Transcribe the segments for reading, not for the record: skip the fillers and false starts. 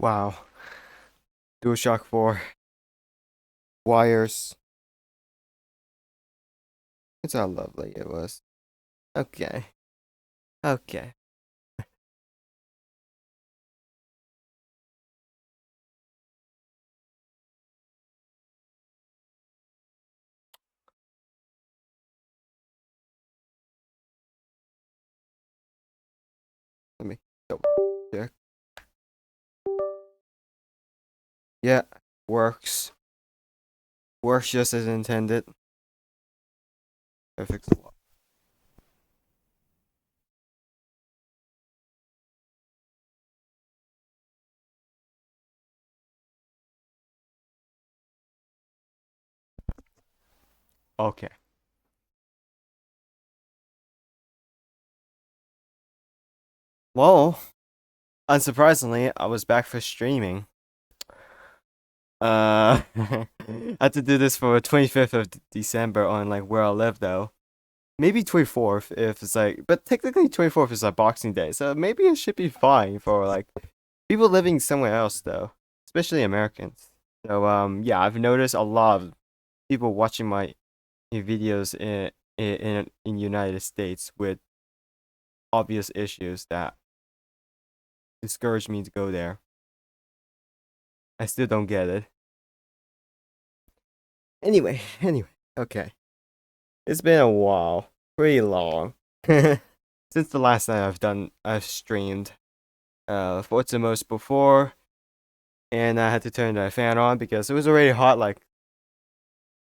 Wow. DualShock 4. Wires. It's how lovely it was. Okay. Okay. Let me double check. Yeah. Works. Works just as intended. Perfect. Okay. Well, unsurprisingly, I was back for streaming. I had to do this for 25th of December on like where I live though. Maybe 24th if it's like, but technically 24th is like Boxing Day, so maybe it should be fine for like people living somewhere else though, especially Americans. So yeah, I've noticed a lot of people watching my videos in United States with obvious issues that discourage me to go there. I still don't get it. Anyway, okay. It's been a while, pretty long, since the last time I've streamed Forza Motorsport 4, and I had to turn the fan on because it was already hot, like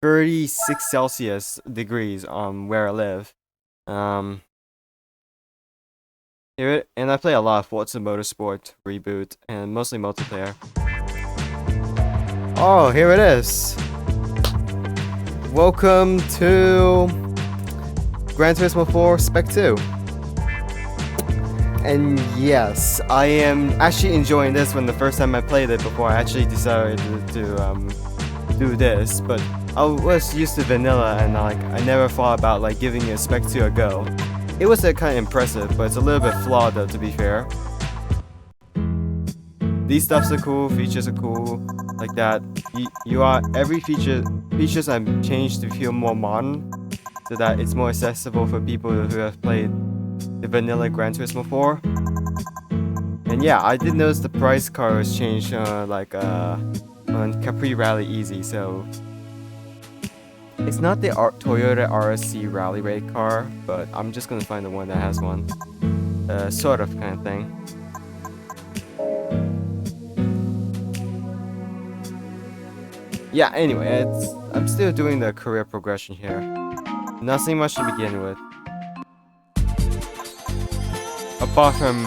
36 Celsius degrees where I live. Here and I play a lot of Forza Motorsport reboot and mostly multiplayer. Oh, here it is. Welcome to Gran Turismo 4 Spec-II. And yes, I am actually enjoying this one the first time I played it before I actually decided to do this. But I was used to vanilla and I never thought about like giving a Spec-II a go. It was kind of impressive, but it's a little bit flawed though, to be fair. These stuffs are cool, features are cool, like that. Every features are changed to feel more modern, so that it's more accessible for people who have played the vanilla Gran Turismo 4. And yeah, I did notice the price card was changed, on Capri Rally Easy, so it's not the Toyota RSC Rally Raid car, but I'm just gonna find the one that has one, sort of kind of thing. Yeah, anyway, I'm still doing the career progression here. Nothing much to begin with. Apart from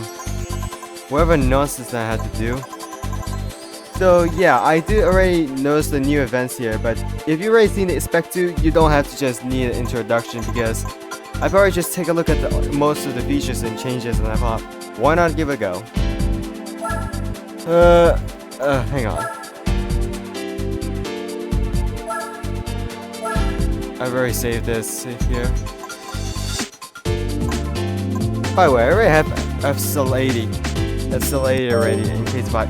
whatever nonsense that I had to do. So yeah, I did already notice the new events here, but if you've already seen the Spec-II, you don't have to just need an introduction because I've already just take a look at most of the features and changes and I thought, why not give it a go? Hang on. I've already saved this here. By the way, I already have FCL80. FCL80 already in case if I...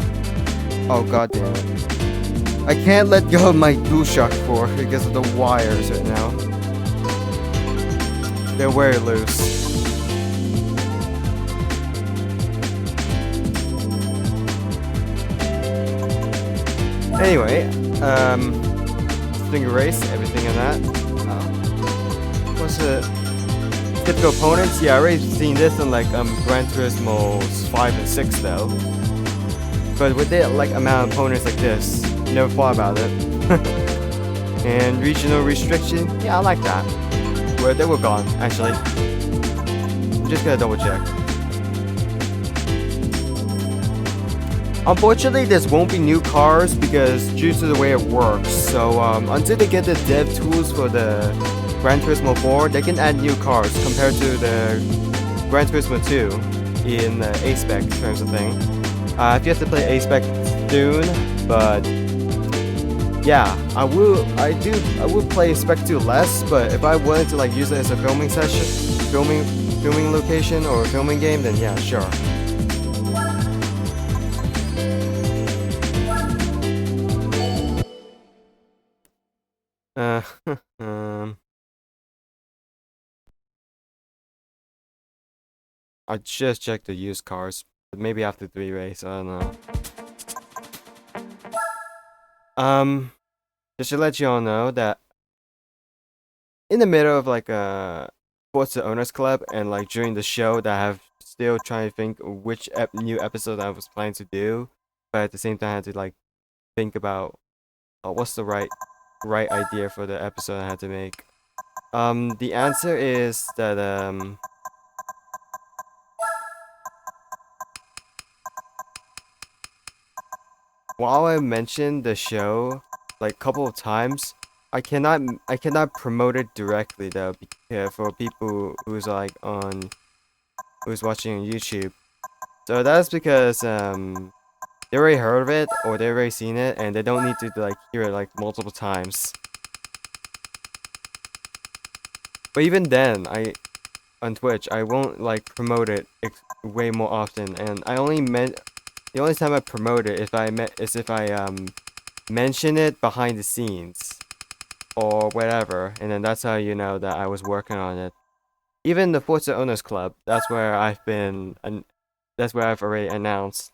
Oh god damn it. I can't let go of my DualShock 4 because of the wires right now. They're very loose. Anyway, Stinger Race, everything on that. What's the typical opponents? Yeah, I already seen this in like Gran Turismo 5 and 6 though. But with the like amount of opponents like this, never thought about it. And regional restriction, yeah, I like that. Where they were gone, actually. I'm just gonna double check. Unfortunately, this won't be new cars because due to the way it works. So until they get the dev tools for the Gran Turismo 4, they can add new cars compared to the Gran Turismo 2 in A-Spec terms of thing. If you have to play A-Spec soon, but yeah, I will play Spec-II less, but if I wanted to like use it as a filming session, filming location or filming game, then yeah, sure. um, I just checked the used cars, but maybe after 3 races, I don't know. Just to let you all know that in the middle of like a Forza Owners Club and like during the show that I have still trying to think which new episode I was planning to do, but at the same time I had to like think about what's the right idea for the episode I had to make. The answer is that while I mentioned the show like a couple of times, I cannot promote it directly though, for people who's like who's watching on YouTube. So that's because they already heard of it or they already seen it and they don't need to like hear it like multiple times. But even then, on Twitch I won't like promote it way more often, and I only meant the only time I promote it is if I mention it behind the scenes or whatever, and then that's how you know that I was working on it. Even the Forza Owners Club, that's where I've already announced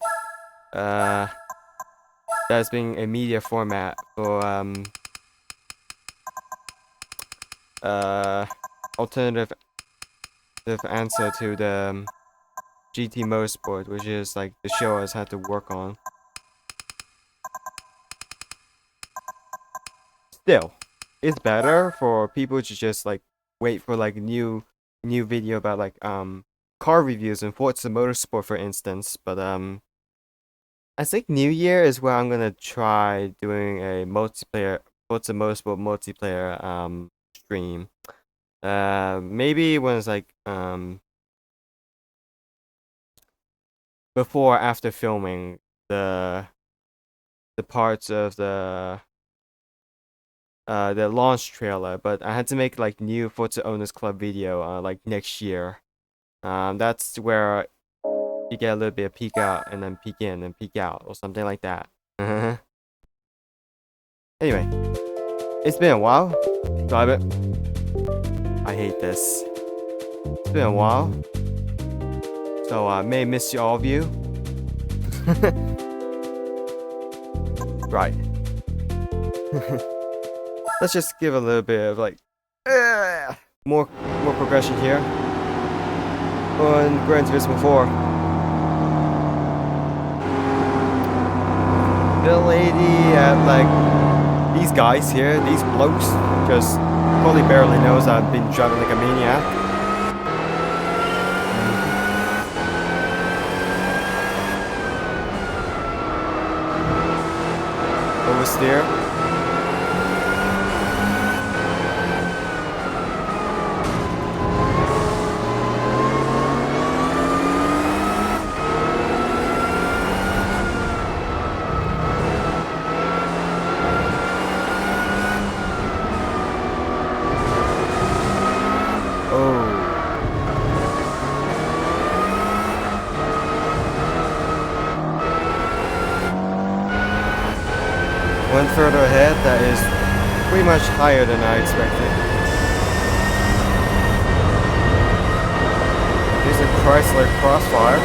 that's being a media format for alternative answer to the GT Motorsport, which is like the show I had to work on. Still, it's better for people to just like wait for like new video about like car reviews in Forza Motorsport, for instance. But I think New Year is where I'm gonna try doing a multiplayer Forza Motorsport multiplayer stream. Maybe when it's like before or after filming the parts of the launch trailer, but I had to make like new Forza Owners Club video like next year. That's where you get a little bit of peek out and then peek in and peek out or something like that. Anyway, it's been a while. Drive it. I hate this. It's been a while. So I may miss all of you. Right. Let's just give a little bit of like more progression here on Gran Turismo 4. The lady at like these guys here, these blokes, just probably barely knows I've been driving like a maniac. Oversteer. Went further ahead, that is pretty much higher than I expected. Here's a Chrysler Crossfire.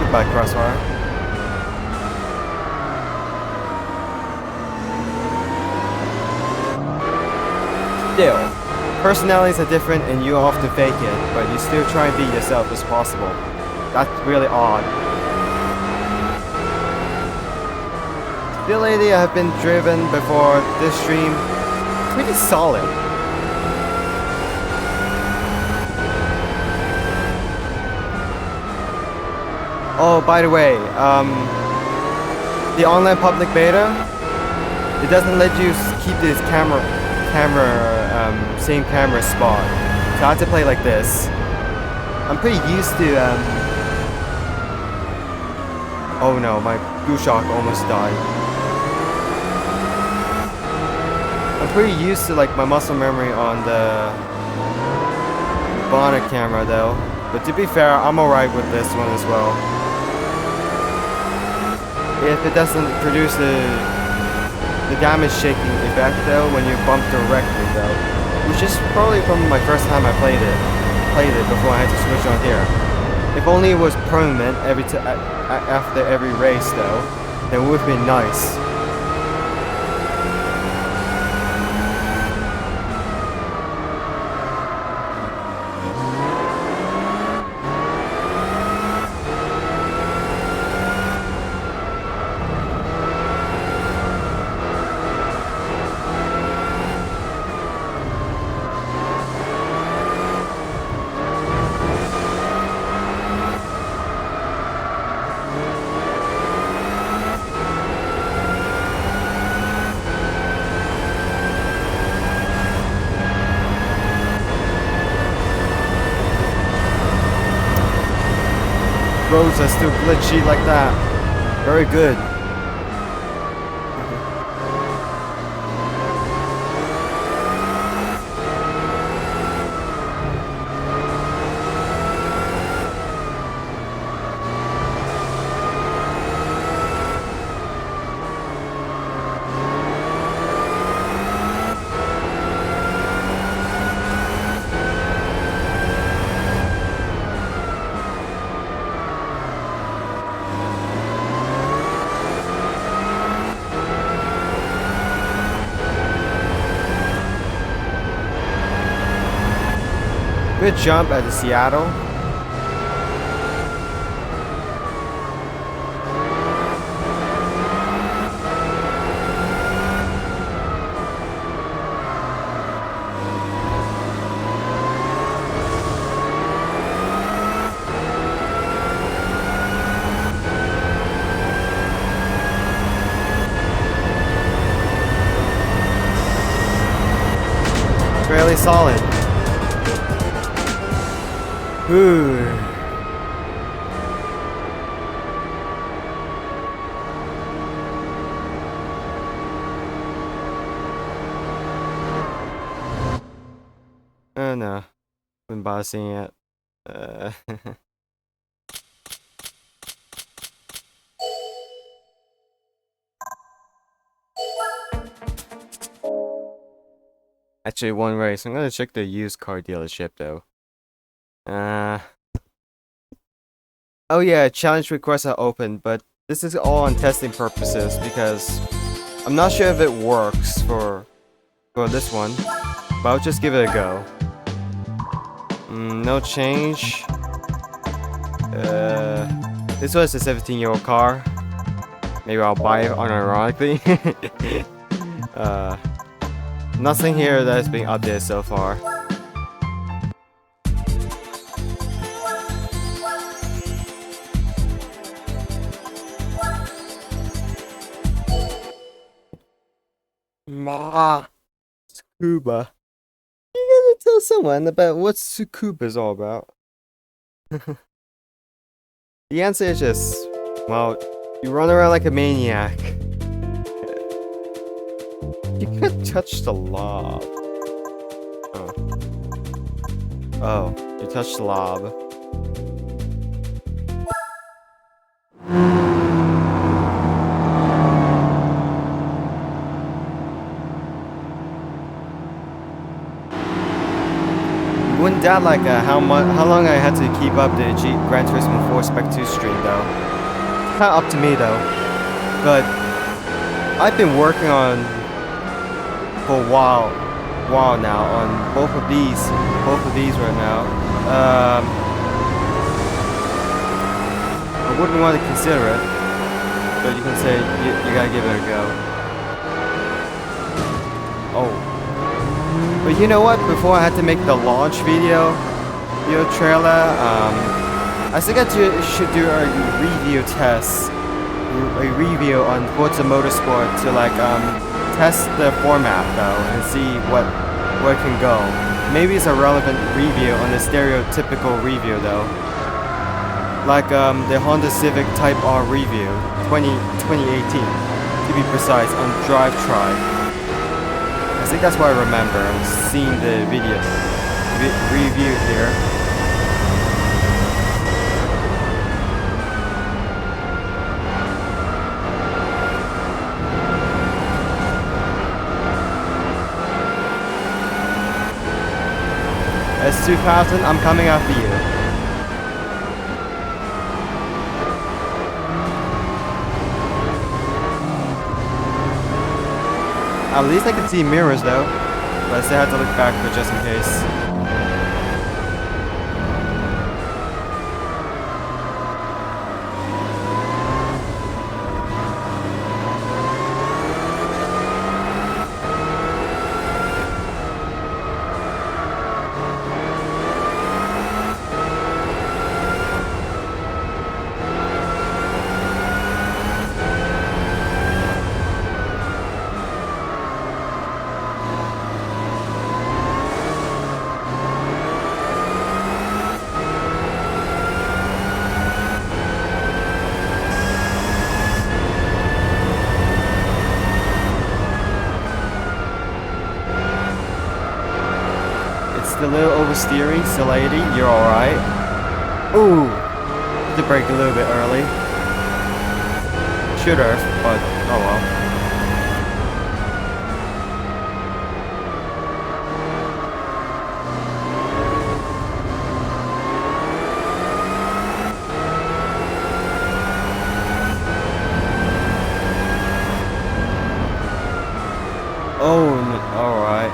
Goodbye, Crossfire. Still, personalities are different and you have to fake it, but you still try and be yourself as possible. That's really odd. The lady I have been driven before this stream, pretty solid. Oh, by the way, the online public beta, it doesn't let you keep this same camera spot. So I have to play like this. I'm pretty used to oh no, my Gushok almost died. I'm pretty used to like my muscle memory on the bonnet camera though, but to be fair, I'm alright with this one as well. If it doesn't produce the damage shaking effect though when you bump directly though, which is probably from my first time I played it before I had to switch on here. If only it was permanent after every race though, then it would have been nice. Roads are still glitchy like that. Very good. Good jump at the Seattle. Fairly solid. Ooh. Oh no, been bossing it. Actually, one race. I'm gonna check the used car dealership though. Oh yeah, challenge requests are open, but this is all on testing purposes because I'm not sure if it works for this one, but I'll just give it a go. No change. This was a 17-year-old car. Maybe I'll buy it unironically. Nothing here that's being updated so far. Scuba. You gotta tell someone about what scuba is all about. The answer is just, well, you run around like a maniac. You can't touch the lob. Oh, you touched the lob. Wouldn't doubt like how long I had to keep up the Gran Turismo and Forza Spec-II stream though. Kind of up to me though. But I've been working on for a while now on both of these right now. I wouldn't want to consider it, but you can say you gotta give it a go. Oh. But you know what? Before I had to make the launch video trailer, I think should do a review on Forza Motorsport to like test the format though and see where it can go. Maybe it's a relevant review on the stereotypical review though, like the Honda Civic Type R review 2018 to be precise on Drive Try. I think that's what I remember. I'm seeing the video review here. S2000, I'm coming after you. At least I can see mirrors though, but I still have to look back for just in case. A little oversteering, so lady, you're alright. Ooh, had to brake a little bit early. Should have, but oh well. Oh, alright.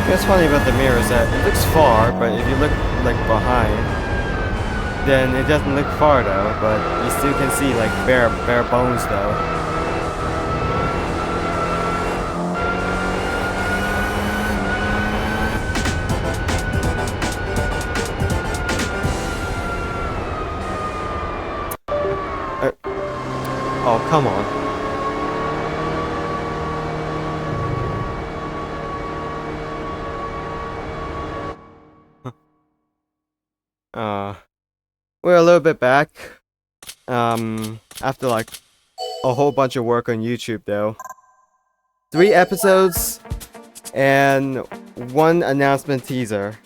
What's funny about the mirror is that it looks far, but if you look like behind, then it doesn't look far though, but you still can see like bare bones though. Oh, come on. We're a little bit back. After like a whole bunch of work on YouTube though. 3 episodes and 1 announcement teaser.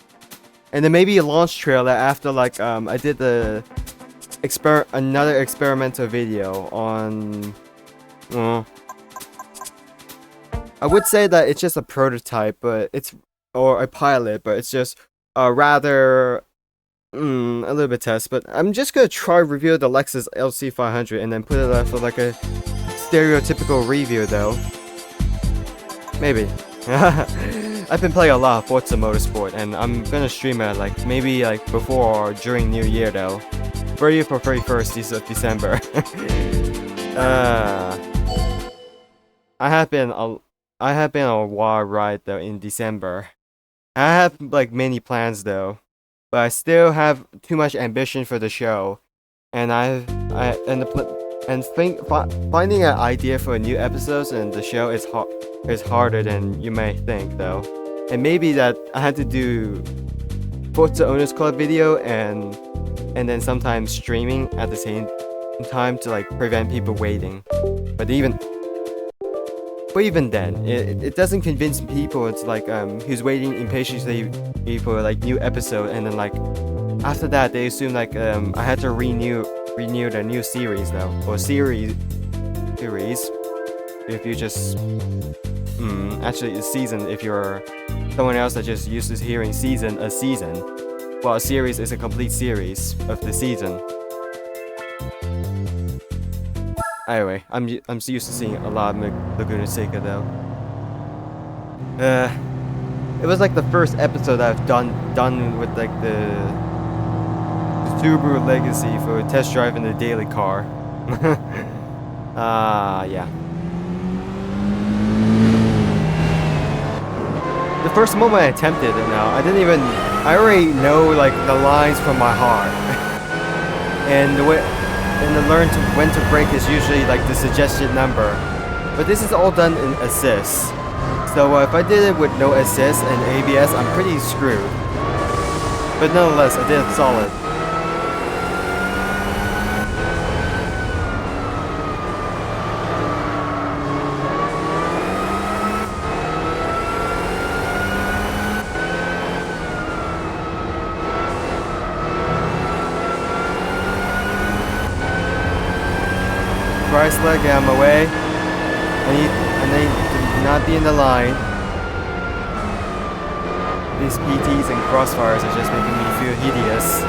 And then maybe a launch trailer after like I did the another experimental video on I would say that it's just a prototype, but it's or a pilot, but it's just rather a little bit test, but I'm just gonna try review the Lexus LC500 and then put it up for like a stereotypical review though. Maybe. I've been playing a lot of Forza Motorsport and I'm gonna stream it like maybe like before or during New Year though. 30th or 31st of December. I have been on a wild ride though in December. I have like many plans though. But I still have too much ambition for the show, and finding an idea for new episodes and the show is harder than you may think though. And maybe that I had to do Forza Owners Club video and then sometimes streaming at the same time to like prevent people waiting. But even then, it doesn't convince people. It's like who's waiting impatiently for like new episode, and then like after that they assume like I had to renew the new series though, or series. If you just actually a season. If you're someone else that just used to hearing season, while a series is a complete series of the season. Anyway, I'm used to seeing a lot of Laguna Seca though. It was like the first episode I've done with like the Subaru Legacy for test driving the daily car. Yeah. The first moment I attempted it now, I already know like the lines from my heart. And the way and the learn to when to brake is usually like the suggested number. But this is all done in assist. So So if I did it with no assist and ABS, I'm pretty screwed. But nonetheless, I did it solid. Chrysler, get out of my way. I need to not be in the line. These PTs and crossfires are just making me feel hideous.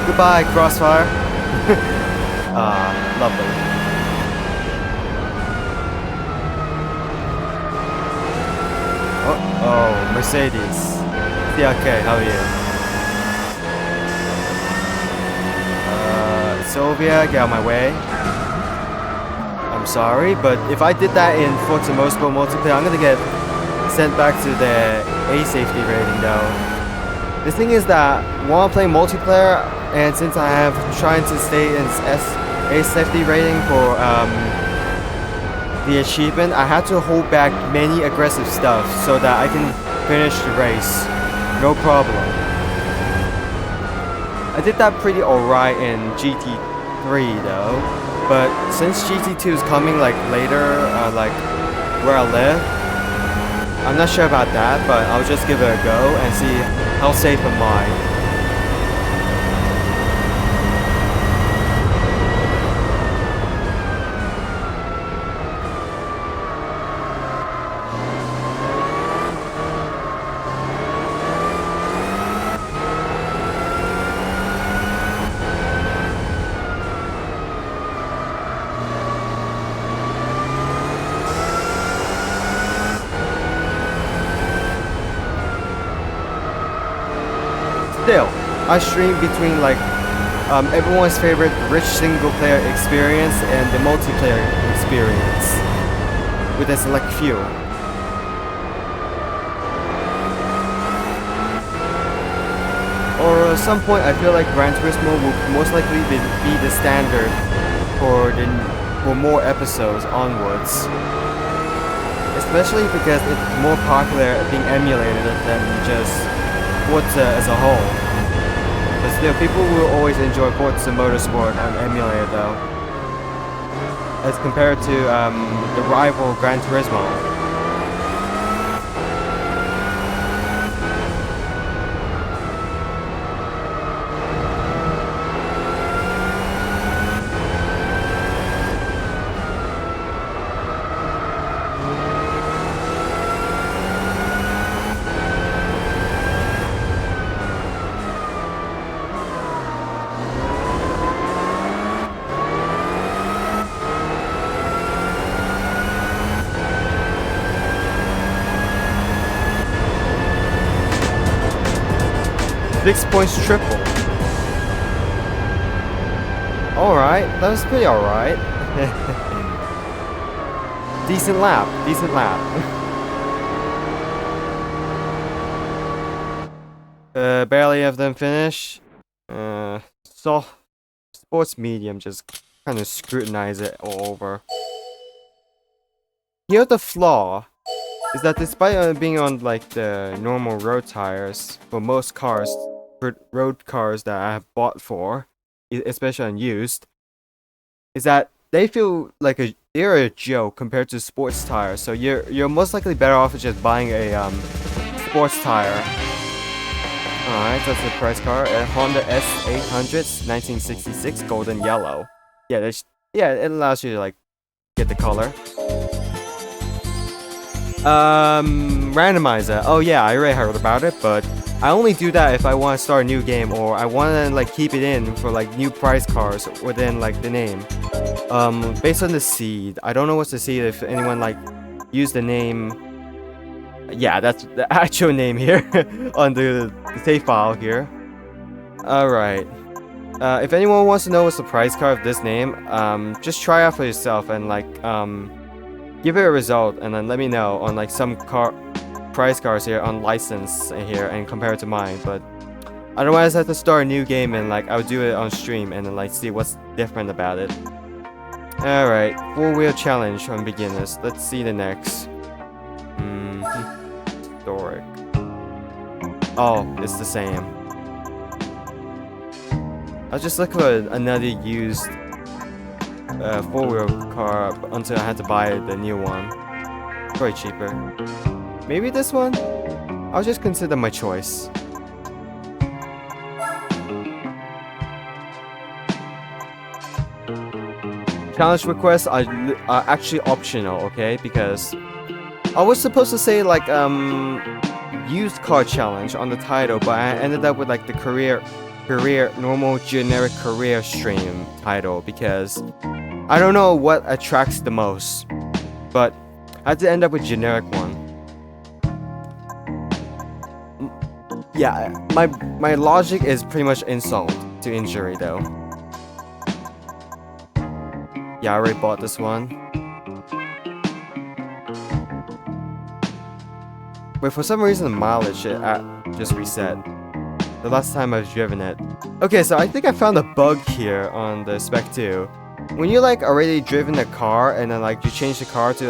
Goodbye, crossfire. Lovely. Oh, Mercedes. Yeah, okay, how are you? Sylvia, get out of my way. I'm sorry, but if I did that in Forza Motorsport multiplayer, I'm gonna get sent back to the A safety rating though. The thing is that while playing multiplayer, and since I have trying to stay in A safety rating for the achievement, I had to hold back many aggressive stuff so that I can finish the race. No problem. I did that pretty alright in GT3 though, but since GT2 is coming like later, like where I live, I'm not sure about that, but I'll just give it a go and see how safe am I. Still, I stream between like everyone's favorite rich single player experience and the multiplayer experience with a select few. Or at some point I feel like Gran Turismo will most likely be the standard for more episodes onwards. Especially because it's more popular being emulated than just Forza as a whole. But still, people will always enjoy Forza Motorsport on emulator though, as compared to the rival Gran Turismo. Six points triple. Alright, that was pretty alright. Decent lap, decent lap. Barely have them finish. So sports medium just kind of scrutinize it all over. Here the flaw is that despite being on like the normal road tires for most cars, for road cars that I have bought for, especially unused, is that they feel like they're a joke compared to sports tires. So you're most likely better off just buying a sports tire. Alright, that's the price car. A Honda S800, 1966, golden yellow. Yeah, it allows you to like get the color. Randomizer. Oh yeah, I already heard about it, but I only do that if I want to start a new game or I want to like keep it in for like new prize cars within like the name. Based on the seed, I don't know what's the seed. If anyone like used the name, yeah, that's the actual name here on the save file here. All right. If anyone wants to know what's the prize car of this name, just try out for yourself and like give it a result and then let me know on like some prize cars here on license here and compare it to mine. But otherwise I have to start a new game and like I'll do it on stream and then like see what's different about it. Alright, 4-wheel challenge on beginners. Let's see the next. historic. Oh, it's the same. I'll just look for another used four-wheel car until I had to buy the new one. Probably cheaper. Maybe this one? I'll just consider my choice. Challenge requests are actually optional, okay? Because I was supposed to say like used car challenge on the title, but I ended up with like the career normal generic career stream title because I don't know what attracts the most, but I had to end up with generic one. Yeah, my logic is pretty much insult to injury though. Yeah, I already bought this one. But for some reason the mileage just reset. The last time I've driven it. Okay, so I think I found a bug here on the Spec-II. When you like already driven the car and then like you change the car to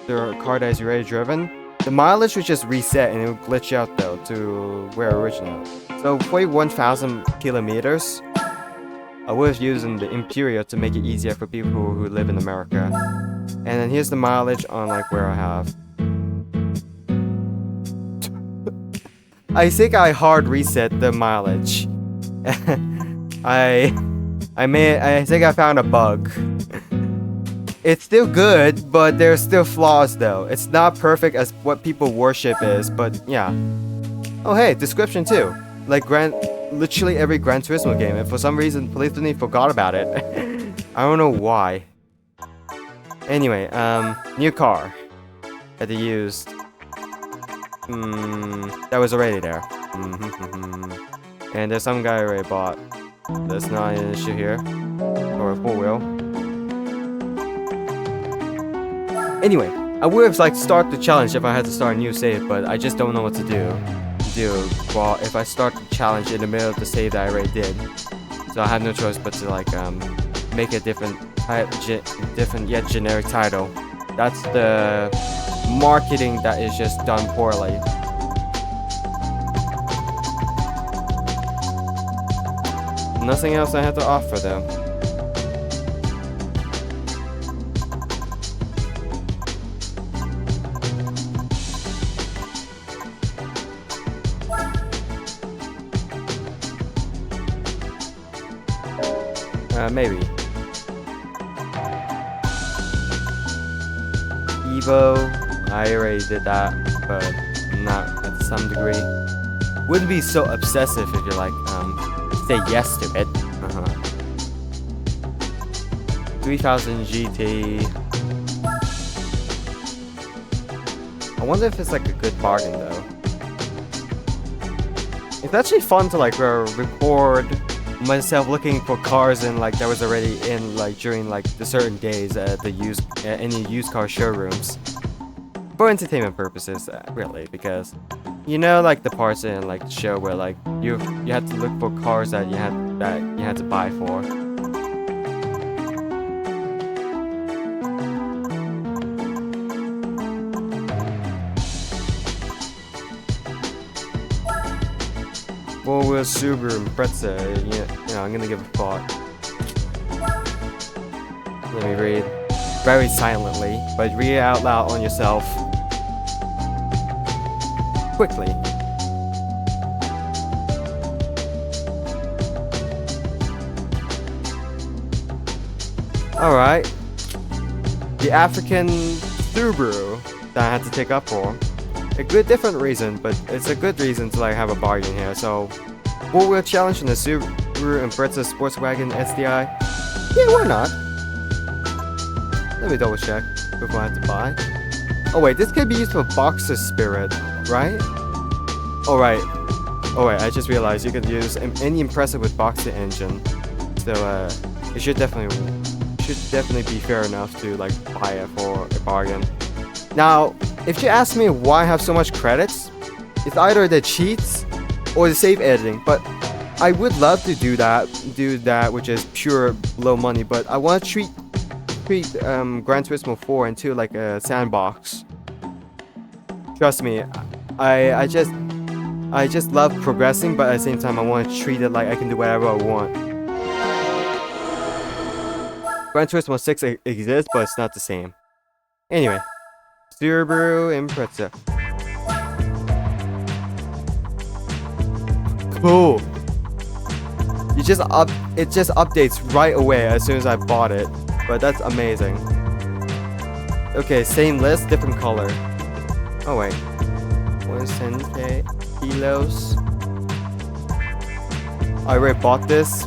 the car that is already driven, the mileage would just reset and it would glitch out though to where original. So 41,000 kilometers. I was using the Imperial to make it easier for people who live in America. And then here's the mileage on like where I have. I think I hard reset the mileage. I think I found a bug. It's still good, but there's still flaws though. It's not perfect as what people worship is, but yeah. Oh hey, description too. Like literally every Gran Turismo game, and for some reason Polyphony forgot about it. I don't know why. Anyway, new car that they used. That was already there. And there's some guy I already bought. That's not an issue here. Or a four-wheel. Anyway, I would have like start the challenge if I had to start a new save, but I just don't know what to do. Well, if I start the challenge in the middle of the save that I already did. So I have no choice but to like make a different yet generic title. That's the marketing that is just done poorly. Nothing else I have to offer though. Maybe. Evo, I already did that, but not at some degree. Wouldn't be so obsessive if you're like, say yes to it. 3000 GT. I wonder if it's like a good bargain though. It's actually fun to like record myself looking for cars in like that was already in like during like the certain days at the any used car showrooms for entertainment purposes, really, because you know like the parts in like the show where like you had to look for cars that you had to buy for. Four-wheel Subaru Impreza, you know, I'm gonna give a thought. Let me read. Very silently, but read it out loud on yourself. Quickly. Alright. The African Subaru that I had to take up for. A good different reason, but it's a good reason to like have a bargain here. So, four-wheel challenge in the Subaru Impreza Sports Wagon SDI. Yeah, why not? Let me double check before I have to buy. Oh wait, this could be used for Boxer Spirit, right? Oh right. Oh wait, I just realized you could use any Impreza with Boxer engine. So it should definitely be fair enough to like buy it for a bargain. Now, if you ask me why I have so much credits, it's either the cheats or the save editing, but I would love to do that which is pure low money, but I want to treat Gran Turismo 4 into like a sandbox. Trust me, I just love progressing, but at the same time I want to treat it like I can do whatever I want. Gran Turismo 6 exists, but it's not the same. Anyway, Subaru Impreza. Cool. It just updates right away as soon as I bought it, but that's amazing. Okay, same list, different color. Oh wait, 110k kilos. I already bought this.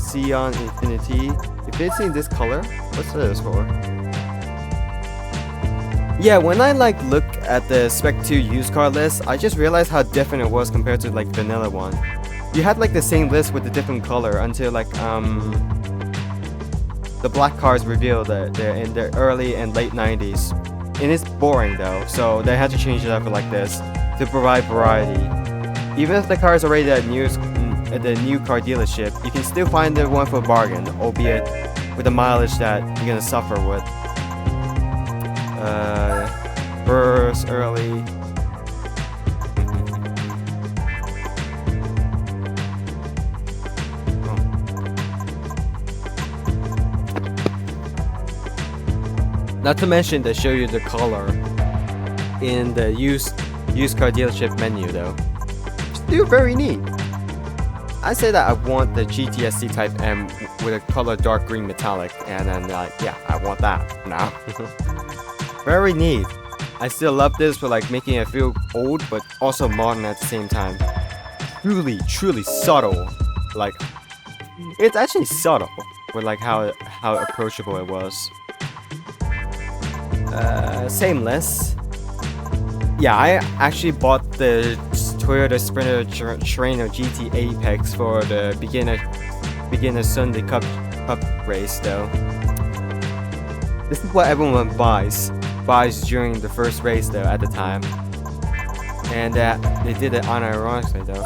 Xeon Infinity. If it's in this color, what's this for? Yeah, when I like look at the Spec-II used car list, I just realized how different it was compared to like vanilla one. You had like the same list with a different color until like the black cars revealed that they're in the early and late 90s. And it's boring though, so they had to change it up like this to provide variety. Even if the car is already at the new car dealership, you can still find the one for a bargain, albeit with the mileage that you're gonna suffer with. Burst early. Oh. Not to mention they show you the color in the used car dealership menu though. Still very neat. I say that I want the GTSC Type M with a color dark green metallic, and then yeah, I want that now. Very neat. I still love this for like making it feel old but also modern at the same time. Truly subtle. Like, it's actually subtle with like how approachable it was. Same list. Yeah, I actually bought the Toyota Sprinter Trainer GT Apex for the beginner Sunday Cup race though. This is what everyone buys during the first race though at the time, and they did it unironically though.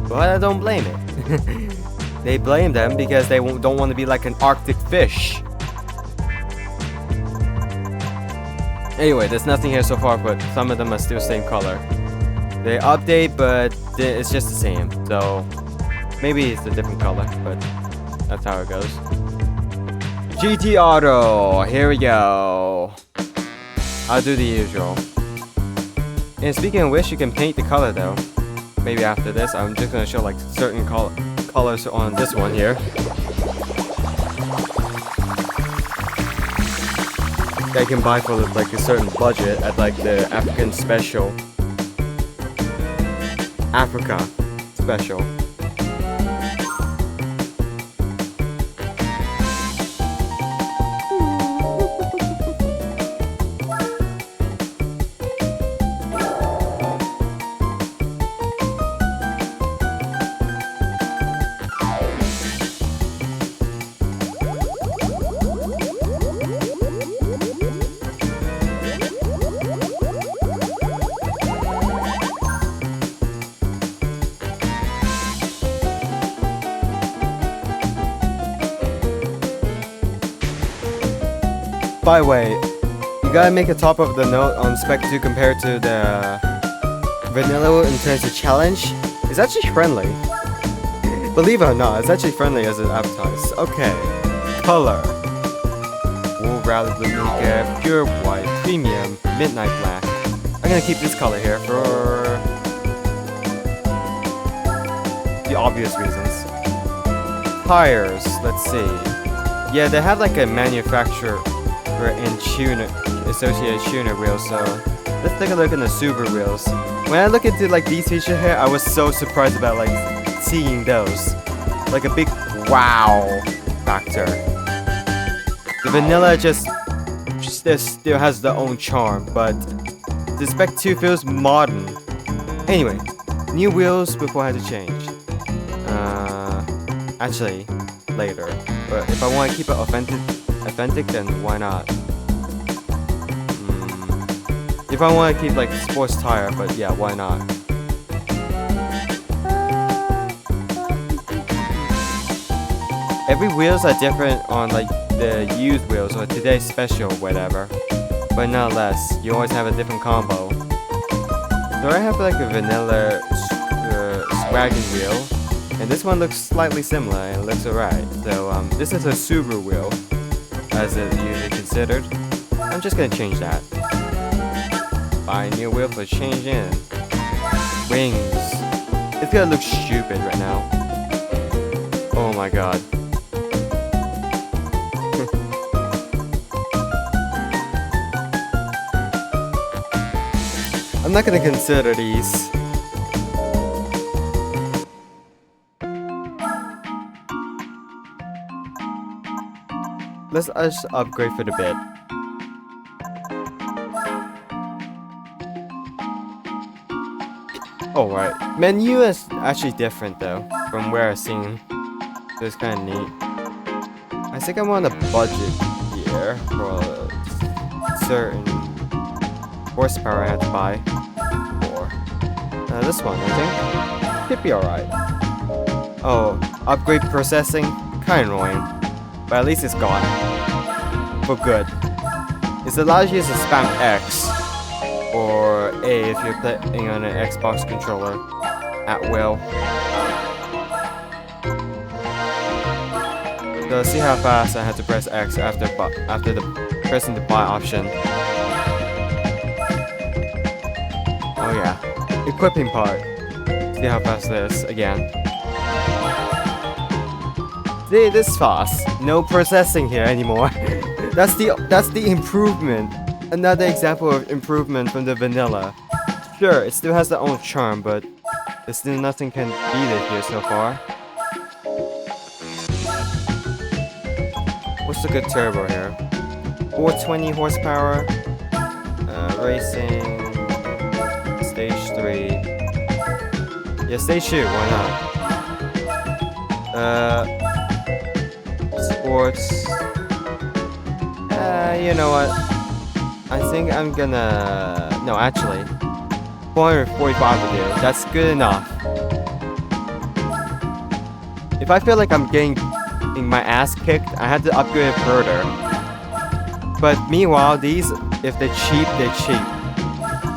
But I don't blame it. They blame them because they don't want to be like an Arctic fish. Anyway, there's nothing here so far, but some of them are still same color. They update, but it's just the same. So maybe it's a different color, but that's how it goes. GT Auto, here we go. I'll do the usual. And speaking of which, you can paint the color though. Maybe after this, I'm just gonna show like certain colors on this one here. That you can buy for like a certain budget at like the African special. Africa special. By the way, you gotta make a top of the note on Spec-II compared to the vanilla in terms of challenge. It's actually friendly. Believe it or not, it's actually friendly as it advertised. Okay, color. Wool Rally Blue Naked, Pure White, Premium, Midnight Black. I'm gonna keep this color here for the obvious reasons. Tires, let's see. Yeah, they have like a manufacturer and tuner associated tuner wheels, so let's take a look at the Subaru wheels. When I look into like these features here, I was so surprised about like seeing those, like a big wow factor. The vanilla just still has their own charm, but the Spec-II feels modern. Anyway, new wheels before I had to change. Actually later, but if I want to keep it authentic, then why not? If I want to keep like sports tire, but yeah, why not? Every wheels are different on like the used wheels or today's special, whatever. But nonetheless, you always have a different combo. So I have like a vanilla wagon wheel, and this one looks slightly similar and it looks alright. So this is a Subaru wheel, as it usually considered. I'm just gonna change that. Buy a new wheel for changing. Wings. It's gonna look stupid right now. Oh my god. I'm not gonna consider these. Let's just upgrade for the bit. Alright. Menu is actually different though, from where I've seen. So it's kinda neat. I think I'm on a budget here for a certain horsepower I have to buy. This one, I think. Should be alright. Oh, upgrade processing? Kinda annoying. But at least it's gone. For good. It allows you to spam X or A if you're playing on an Xbox controller at will. So see how fast I had to press X after pressing the buy option. Oh yeah. Equipping part. See how fast this is again. See, this is fast. No processing here anymore. That's the improvement. Another example of improvement from the vanilla. Sure, it still has their own charm, but there's still nothing can beat it here so far. What's the good turbo here? 420 horsepower. Racing. Stage 3. Yeah, stage 2, why not? Sports. You know what? I think I'm gonna... No, actually. 445 would do. That's good enough. If I feel like I'm getting my ass kicked, I had to upgrade it further. But meanwhile, these, if they're cheap, they're cheap.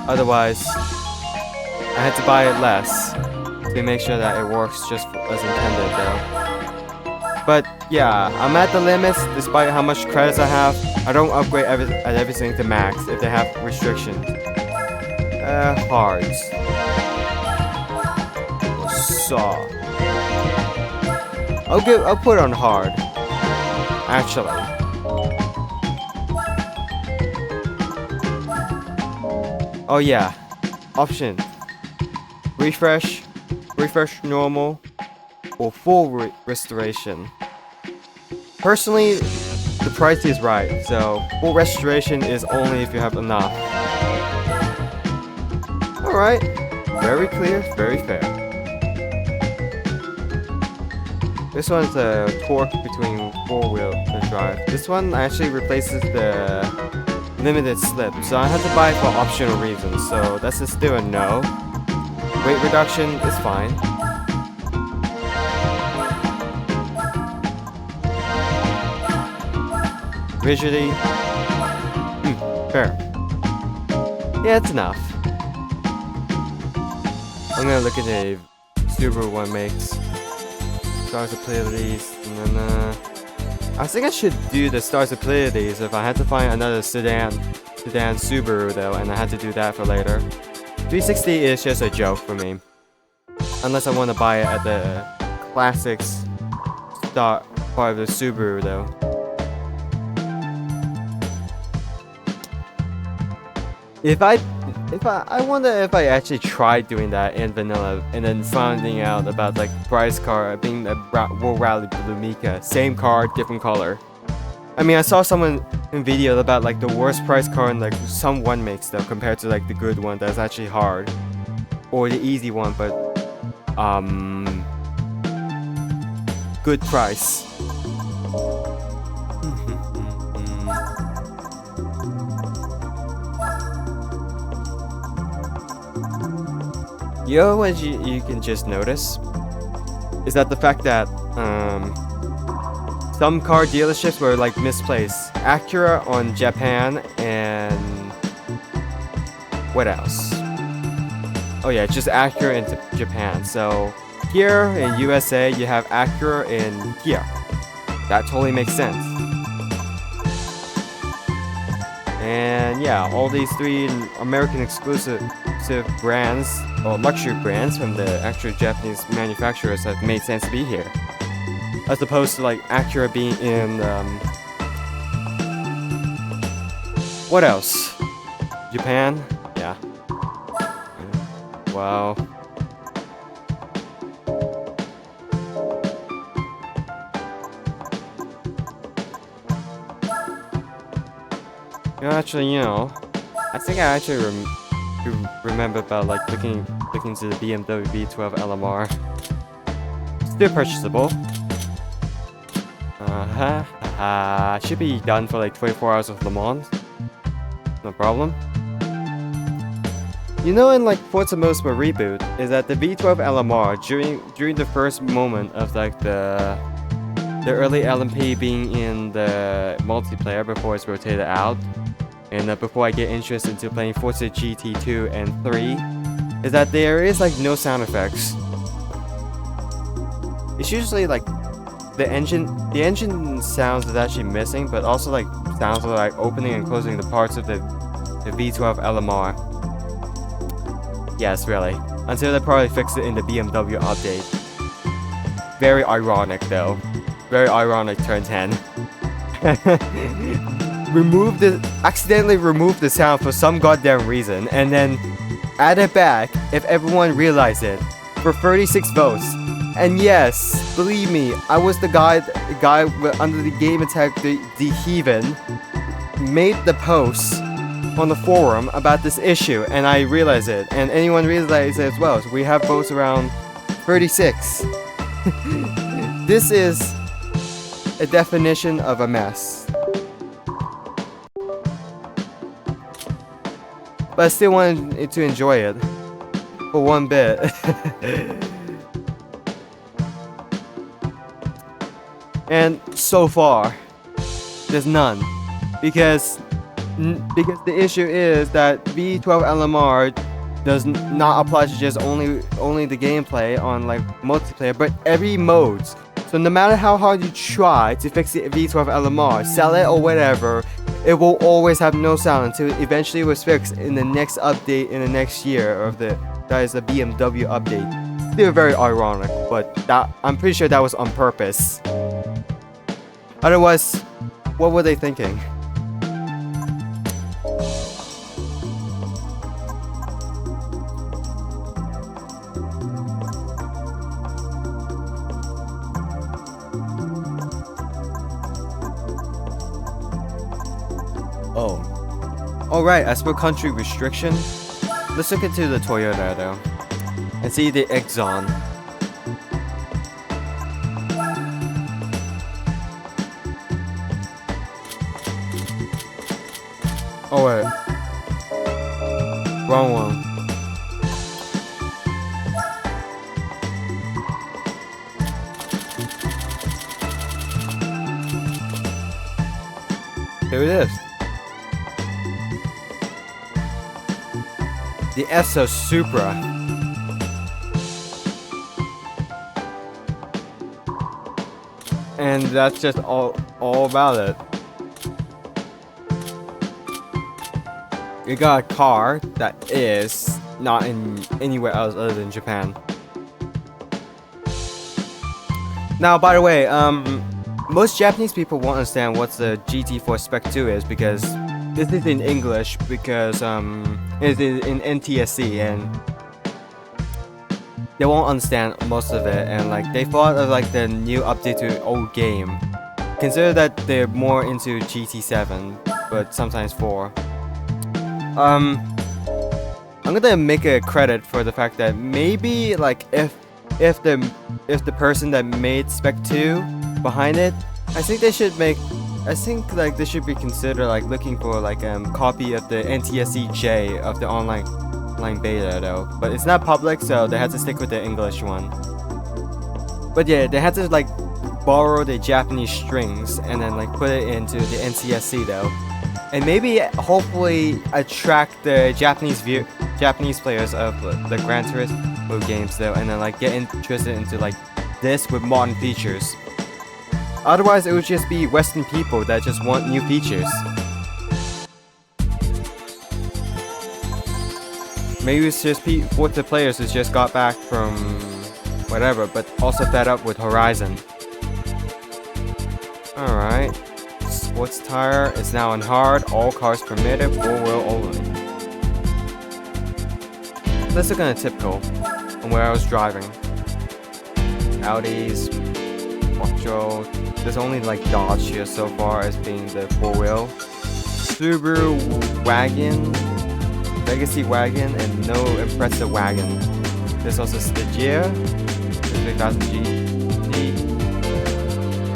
Otherwise, I had to buy it less to make sure that it works just as intended though. But yeah, I'm at the limits despite how much credits I have. I don't upgrade everything to max if they have restrictions. Hards. Saw. I'll put it on hard. Actually. Oh yeah. Option. Refresh normal, or full restoration. Personally, the price is right, so full restoration is only if you have enough. Alright, very clear, very fair. This one's a torque between four-wheel drive. This one actually replaces the limited slip, so I had to buy it for optional reasons, so that's still a no. Weight reduction is fine. Rigidity, fair. Yeah, it's enough. I'm gonna look at the Subaru one makes. Stars of Pleiades, I think I should do the Stars of Pleiades if I had to find another sedan Subaru though, and I had to do that for later. 360 is just a joke for me. Unless I want to buy it at the classics start part of the Subaru though. I wonder if I actually tried doing that in vanilla and then finding out about like Bryce car being a World Rally Blue Mika. Same car, different color. I mean, I saw someone in video about like the worst price car in like someone makes though compared to like the good one that's actually hard. Or the easy one, but good price. Yo, what you can just notice is that the fact that some car dealerships were like misplaced. Acura on Japan and what else? Oh yeah, just Acura in Japan. So here in USA, you have Acura in Kia. That totally makes sense. And yeah, all these 3 American exclusive brands or luxury brands from the actual Japanese manufacturers have made sense to be here, as opposed to like Acura being in what else? Japan? Yeah. Wow. Actually, I think I actually remember about like looking to the BMW V12 LMR. Still purchasable. Should be done for like 24 hours of Le Mans. No problem. In like Forza Motorsport reboot, is that the V12 LMR during the first moment of like the early LMP being in the multiplayer before it's rotated out, and before I get interested into playing Forza GT2 and 3, is that there is like no sound effects. It's usually like the engine sounds is actually missing, but also like sounds of like opening and closing the parts of the V12 LMR. Yes, really. Until they probably fix it in the BMW update. Very ironic though. Very ironic turn 10. Accidentally remove the sound for some goddamn reason, and then add it back if everyone realized it for 36 votes. And yes, believe me, I was the guy under the game attack, the heathen, made the post on the forum about this issue, and I realized it, and anyone realized it as well. So we have votes around 36. This is a definition of a mess. But I still wanted to enjoy it for one bit. And so far, there's none, because the issue is that V12 LMR does not apply to just only the gameplay on like multiplayer, but every mode. So no matter how hard you try to fix the V12 LMR, sell it or whatever, it will always have no sound until eventually it was fixed in the next update in the next year of that is the BMW update. Still very ironic, but I'm pretty sure that was on purpose. Otherwise, what were they thinking? Oh. Alright, as for country restriction, let's look into the Toyota though, and see the Exxon. Oh wait. Wrong one. Here it is. The Esso Supra. And that's just all about it. You got a car that is not in anywhere else other than Japan. Now, by the way, most Japanese people won't understand what the GT4 Spec-II is, because this is in English, because it's in NTSC, and they won't understand most of it, and like they thought of like the new update to old game. Consider that they're more into GT7, but sometimes 4. I'm gonna make a credit for the fact that maybe like if the person that made Spec-II behind it, I think they should be considered like looking for like copy of the NTSC-J of the online beta though, but it's not public, so they had to stick with the English one. But yeah, they had to like borrow the Japanese strings and then like put it into the NCSC though, and maybe hopefully attract the Japanese players of the Gran Turismo games though, and then like get interested into like this with modern features. Otherwise, it would just be Western people that just want new features. Maybe it's just Forza players who just got back from whatever, but also fed up with Horizon. Alright. Sports tire is now on hard. All cars permitted. 4-wheel only. Let's look at a typical on where I was driving. Audis, Quattro. There's only like Dodge here so far as being the 4-wheel. Subaru wagon, Legacy wagon, and no impressive wagon. There's also Stygia, 3000 GT.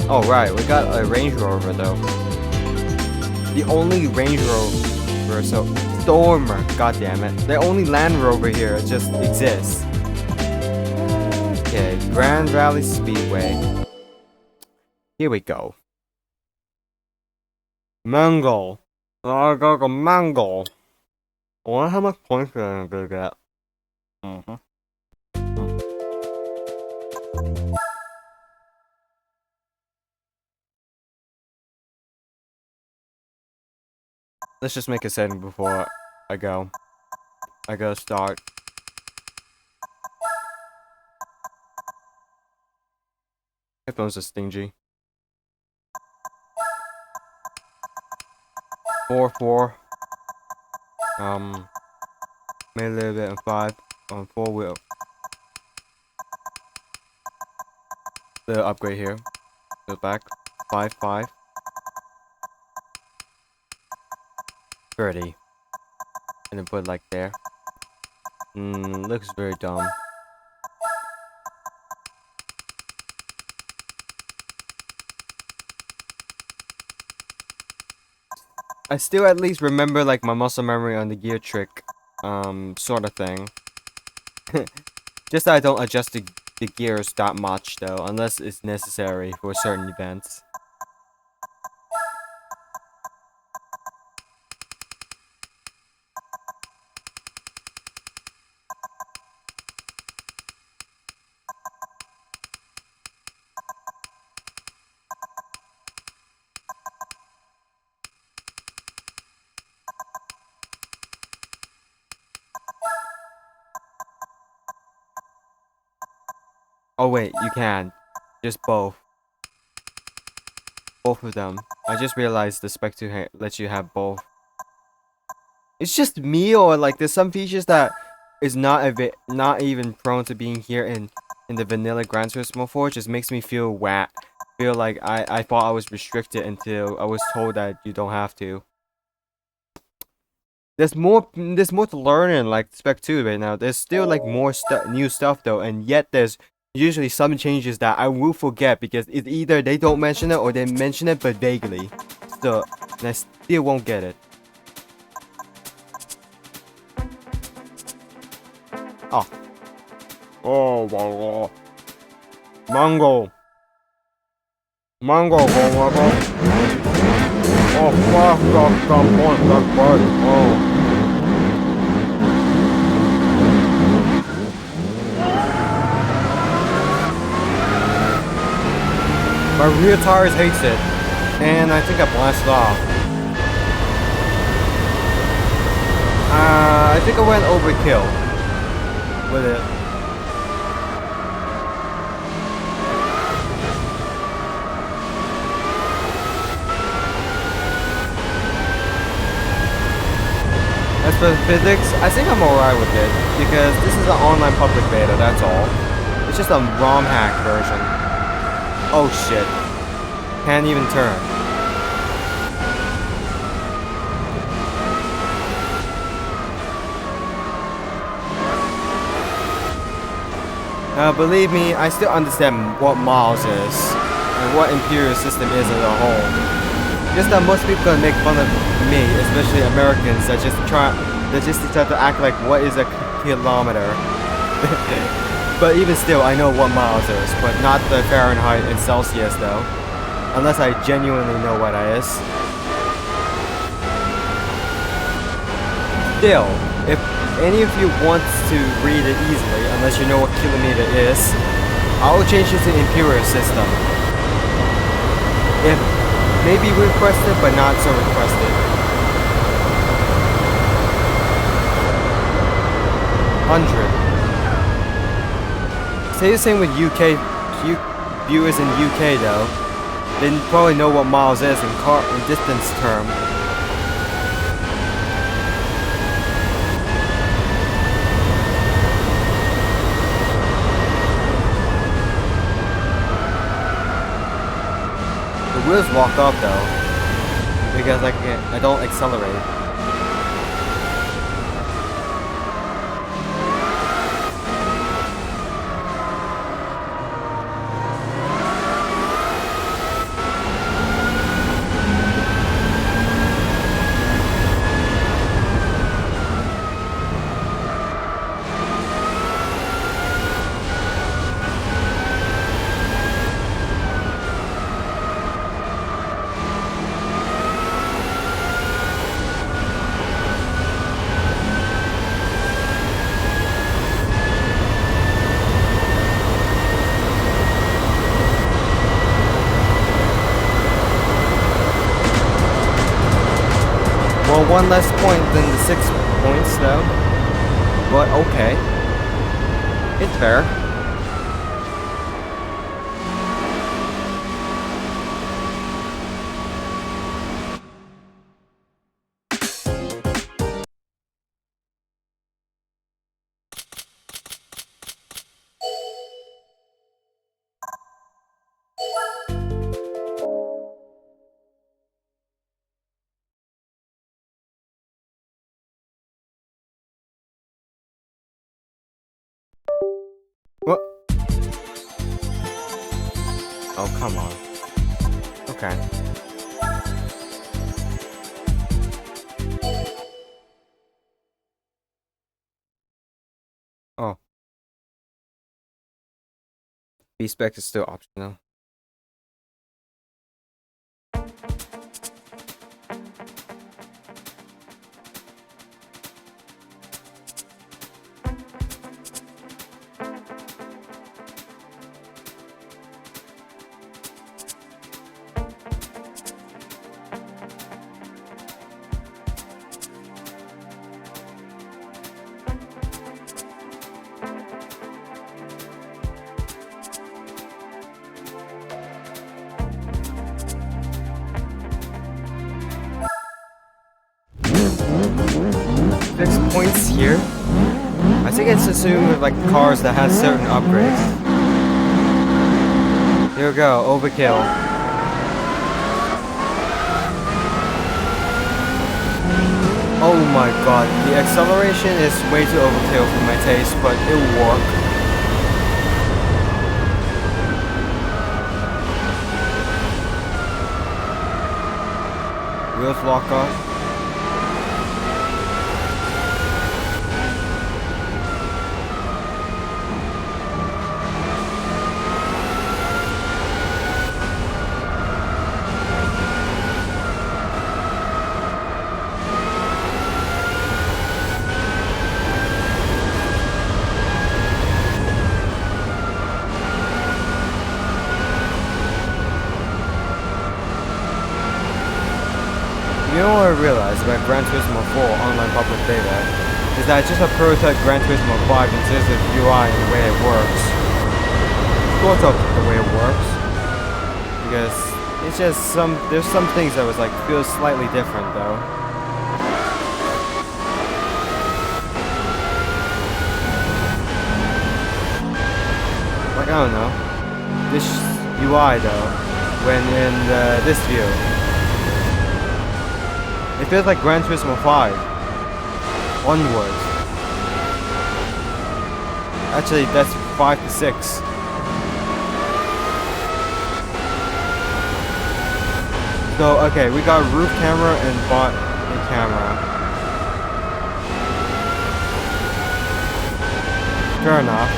Oh right, we got a Range Rover though. The only Range Rover, so Stormer, goddammit. The only Land Rover here just exists. Okay, Grand Valley Speedway. Here we go. Mango. I got a mango. I wonder how much points I'm gonna get. Let's just make a setting before I go. I gotta start. Headphones are stingy. 4-4. Made a little bit on 5 on 4-wheel. The upgrade here. Go back. 5-5. 30. And then put it like there. Looks very dumb. I still at least remember like my muscle memory on the gear trick, sort of thing. Just that I don't adjust the gears that much though, unless it's necessary for certain events. Oh wait, you can. Just both. Both of them. I just realized the Spec-II lets you have both. It's just me, or like there's some features that is not even prone to being here in the vanilla Gran Turismo 4. It just makes me feel feel like I thought I was restricted until I was told that you don't have to. There's more to learn in like Spec-II right now. There's still like more new stuff though, and yet there's usually some changes that I will forget because it's either they don't mention it or they mention it but vaguely. So, and I still won't get it. Oh. Oh, wow. Mango. Mango. Oh, fuck. Oh. My rear tires hates it, and I think I blasted off. I think I went overkill with it. As for the physics, I think I'm alright with it, because this is an online public beta, that's all. It's just a ROM hack version. Oh shit. Can't even turn. Believe me, I still understand what miles is and what Imperial system is as a whole. Just that most people gonna make fun of me, especially Americans that just try to act like what is a kilometer. But even still, I know what miles is, but not the Fahrenheit and Celsius though. Unless I genuinely know what that is. Still, if any of you wants to read it easily, unless you know what kilometer is, I'll change it to Imperial system. If maybe requested, but not so requested. 100. Say the same with UK viewers in UK though. They probably know what miles is in distance term. The wheels lock up though, because I don't accelerate. Well, one less point than the 6 points though. But okay. It's fair. What? Oh, come on. Okay. Oh. B-Spec is still optional. Points here. I think it's assumed with like cars that have certain upgrades. Here we go, overkill. Oh my god, the acceleration is way too overkill for my taste, but it will work. Wheels lock off. You know what I realized about Gran Turismo 4 online public beta is that it's just a prototype Gran Turismo 5 in terms of UI and the way it works. Sort of the way it works. Because it's just there's some things that was like feel slightly different though. Like I don't know. This UI though, when in this view. It feels like Gran Turismo 5. Onwards. Actually, that's 5 to 6. So, okay, we got roof camera and body camera. Fair enough.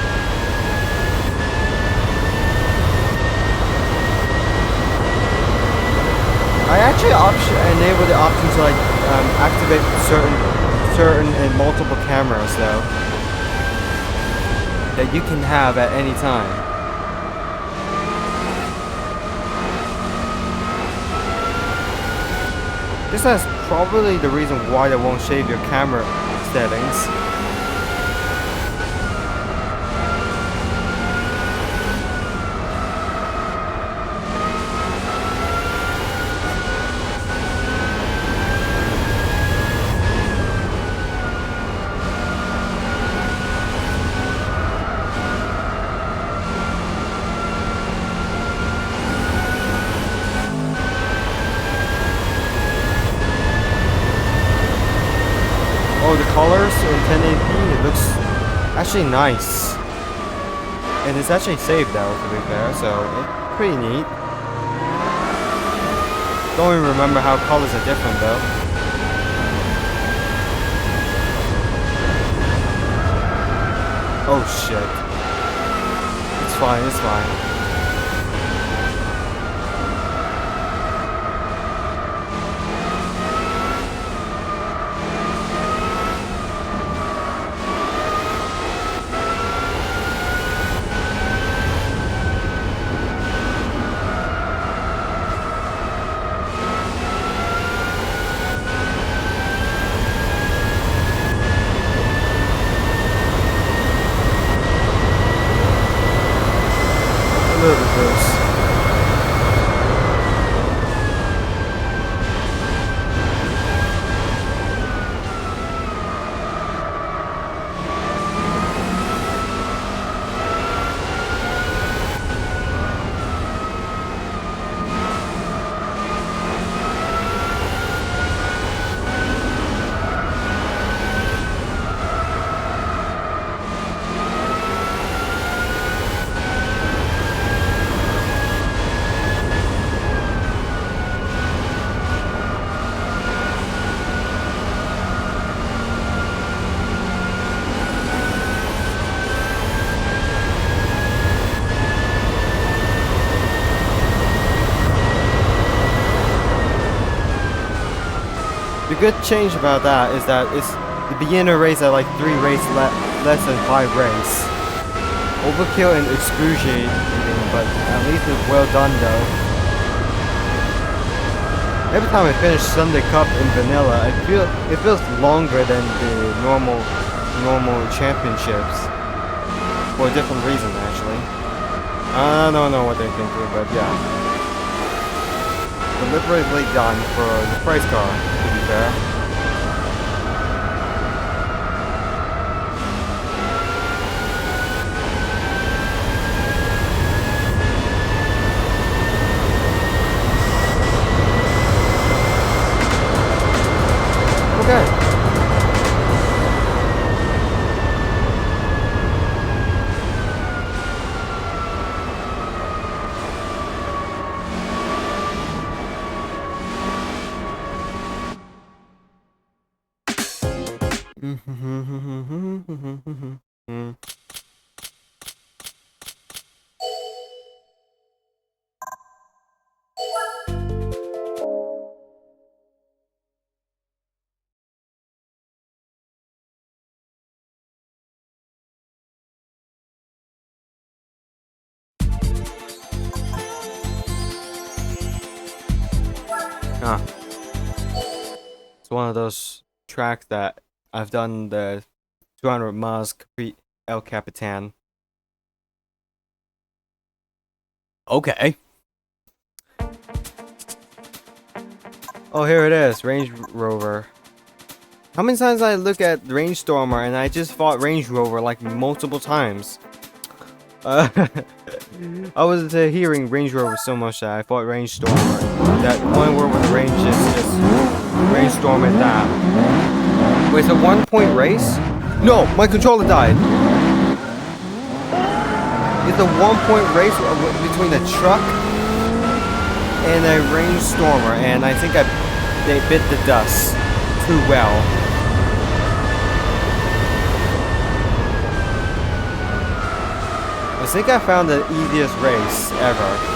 option, enable the option to like activate certain and multiple cameras though that you can have at any time. This is probably the reason why they won't shave your camera settings. Oh, the colors in 1080p, it looks actually nice. And it's actually saved though, to be fair, so it's pretty neat. Don't even remember how colors are different though. Oh shit. It's fine, it's fine. A little bit close. The good change about that is that it's the beginner race at like 3 race less than 5 race. Overkill and excruciating, but at least it's well done though. Every time I finish Sunday Cup in vanilla, it feels longer than the normal championships. For a different reason actually. I don't know what they're thinking, but yeah. Deliberately done for the price car. There. Okay. Ah. It's one of those tracks that I've done the 200 miles complete El Capitan. Okay. Oh, here it is, Range Rover. How many times I look at Range Stormer and I just fought Range Rover like multiple times? I was hearing Range Rover so much that I fought Range Stormer. That one word with the range is just Range Stormer that. Wait, it's a 1-point race? No, my controller died. It's a 1-point race between a truck and a Range Stormer, and I think they bit the dust too well. I think I found the easiest race ever.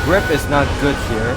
grip is not good here.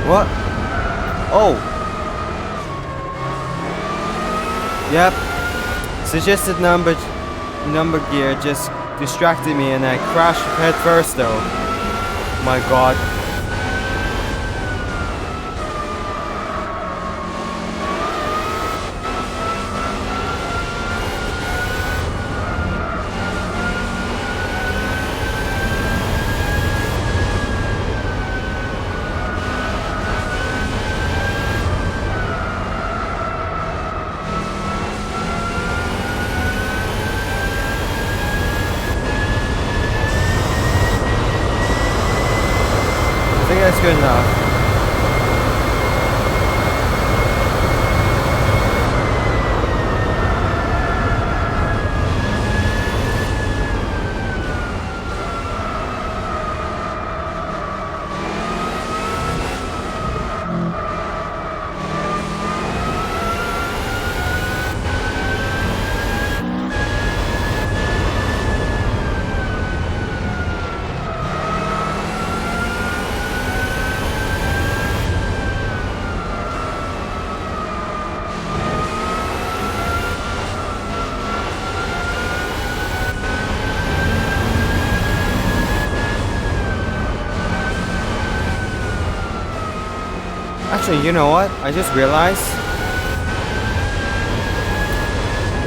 What? Oh. Yep. Suggested number gear just distracted me and I crashed head first though. My god. I think that's good enough. Actually, you know what? I just realized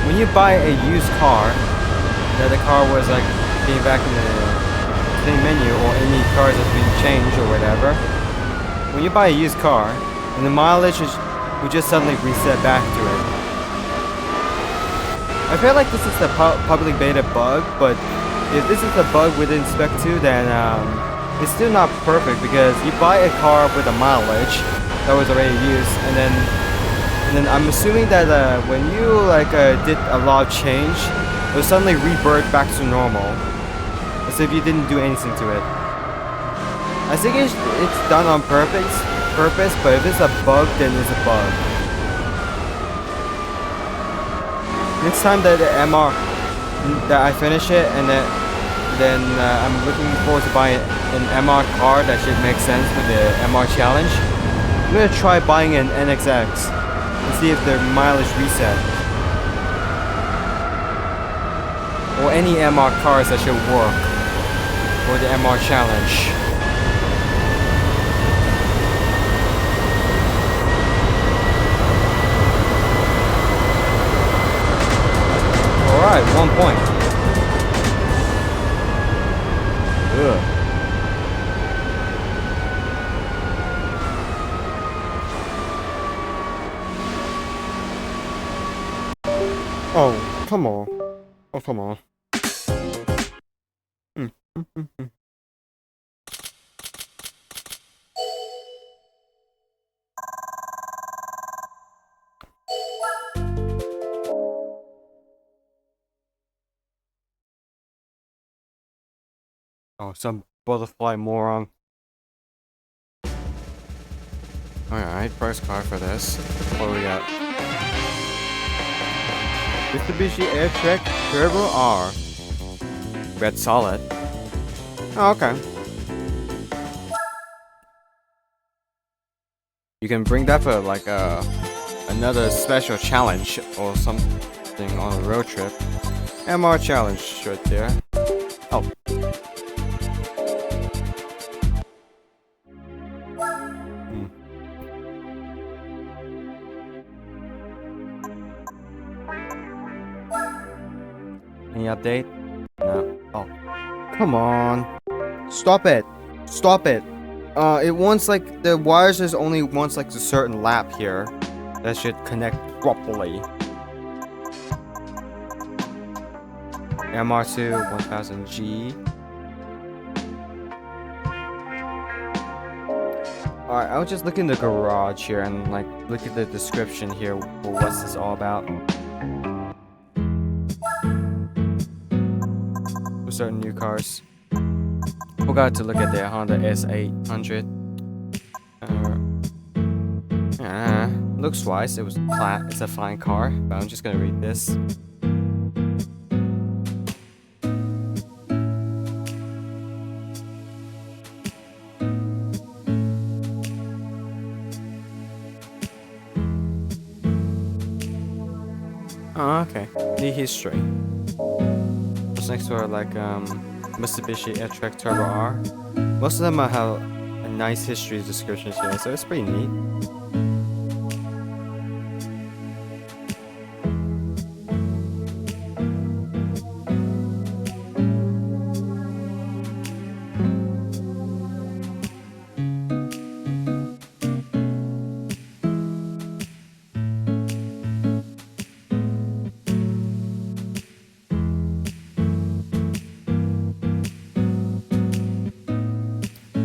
when you buy a used car, that the car was like being back in the same menu or any cars that's been changed or whatever. When you buy a used car, and the mileage will just suddenly reset back to it. I feel like this is the public beta bug, but if this is a bug within Spec-II, then it's still not perfect because you buy a car with a mileage that was already used, and then I'm assuming that when you did a lot of change, it will suddenly revert back to normal, as if you didn't do anything to it. I think it's done on purpose, but if it's a bug, then it's a bug. Next time that the MR that I finish it, and then I'm looking forward to buying an MR car that should make sense for the MR challenge. I'm gonna try buying an NXX and see if the mileage reset. Or any MR cars that should work for the MR challenge. Alright, 1 point. Ugh. Oh, come on. Oh, come on. Oh, some butterfly moron. Alright, first car for this. What do we got? Mitsubishi Airtrek Turbo R. Red solid. Oh, okay. You can bring that for like another special challenge or something on a road trip. MR challenge right there. Oh. Any update? No. Oh. Come on. Stop it. Stop it. It wants like the wires is only wants like a certain lap here that should connect properly. MR2 1000G. Alright, I'll just look in the garage here and like look at the description here for what's this all about. For certain new cars. Forgot to look at the Honda S800. Looks wise, it's a fine car, but I'm just gonna read this. Oh, okay. The history. What's next to like Mitsubishi Airtrack Turbo R. Most of them have a nice history descriptions here, so it's pretty neat.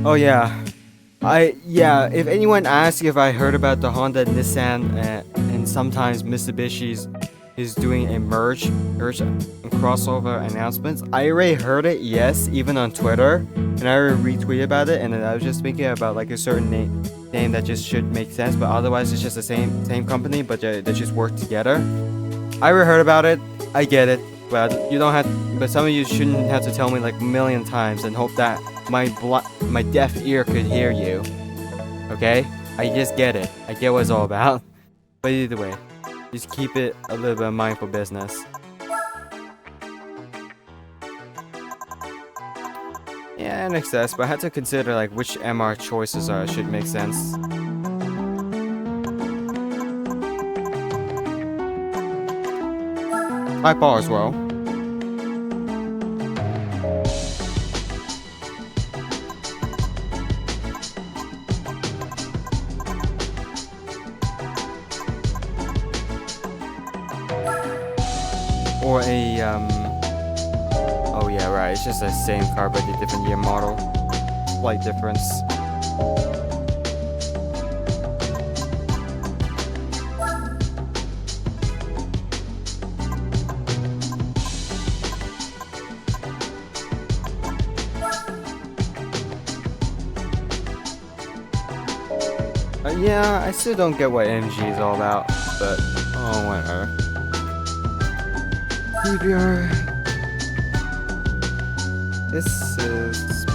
Oh yeah, if anyone asks if I heard about the Honda, Nissan, and sometimes Mitsubishi's is doing a merge and crossover announcements, I already heard it, yes, even on Twitter, and I already retweeted about it, and then I was just thinking about like a certain name that just should make sense, but otherwise it's just the same company, but they just work together. I already heard about it, I get it, but you don't have, but some of you shouldn't have to tell me like a million times and hope that my deaf ear could hear you. Okay? I just get it. I get what it's all about. But either way, just keep it a little bit of mindful business. Yeah, NXS, but I had to consider like which MR choices should make sense. Type R as well. Or a oh yeah, right, it's just the same car but a different year model. Slight difference. Yeah, I still don't get what MG is all about, but oh whatever. This is,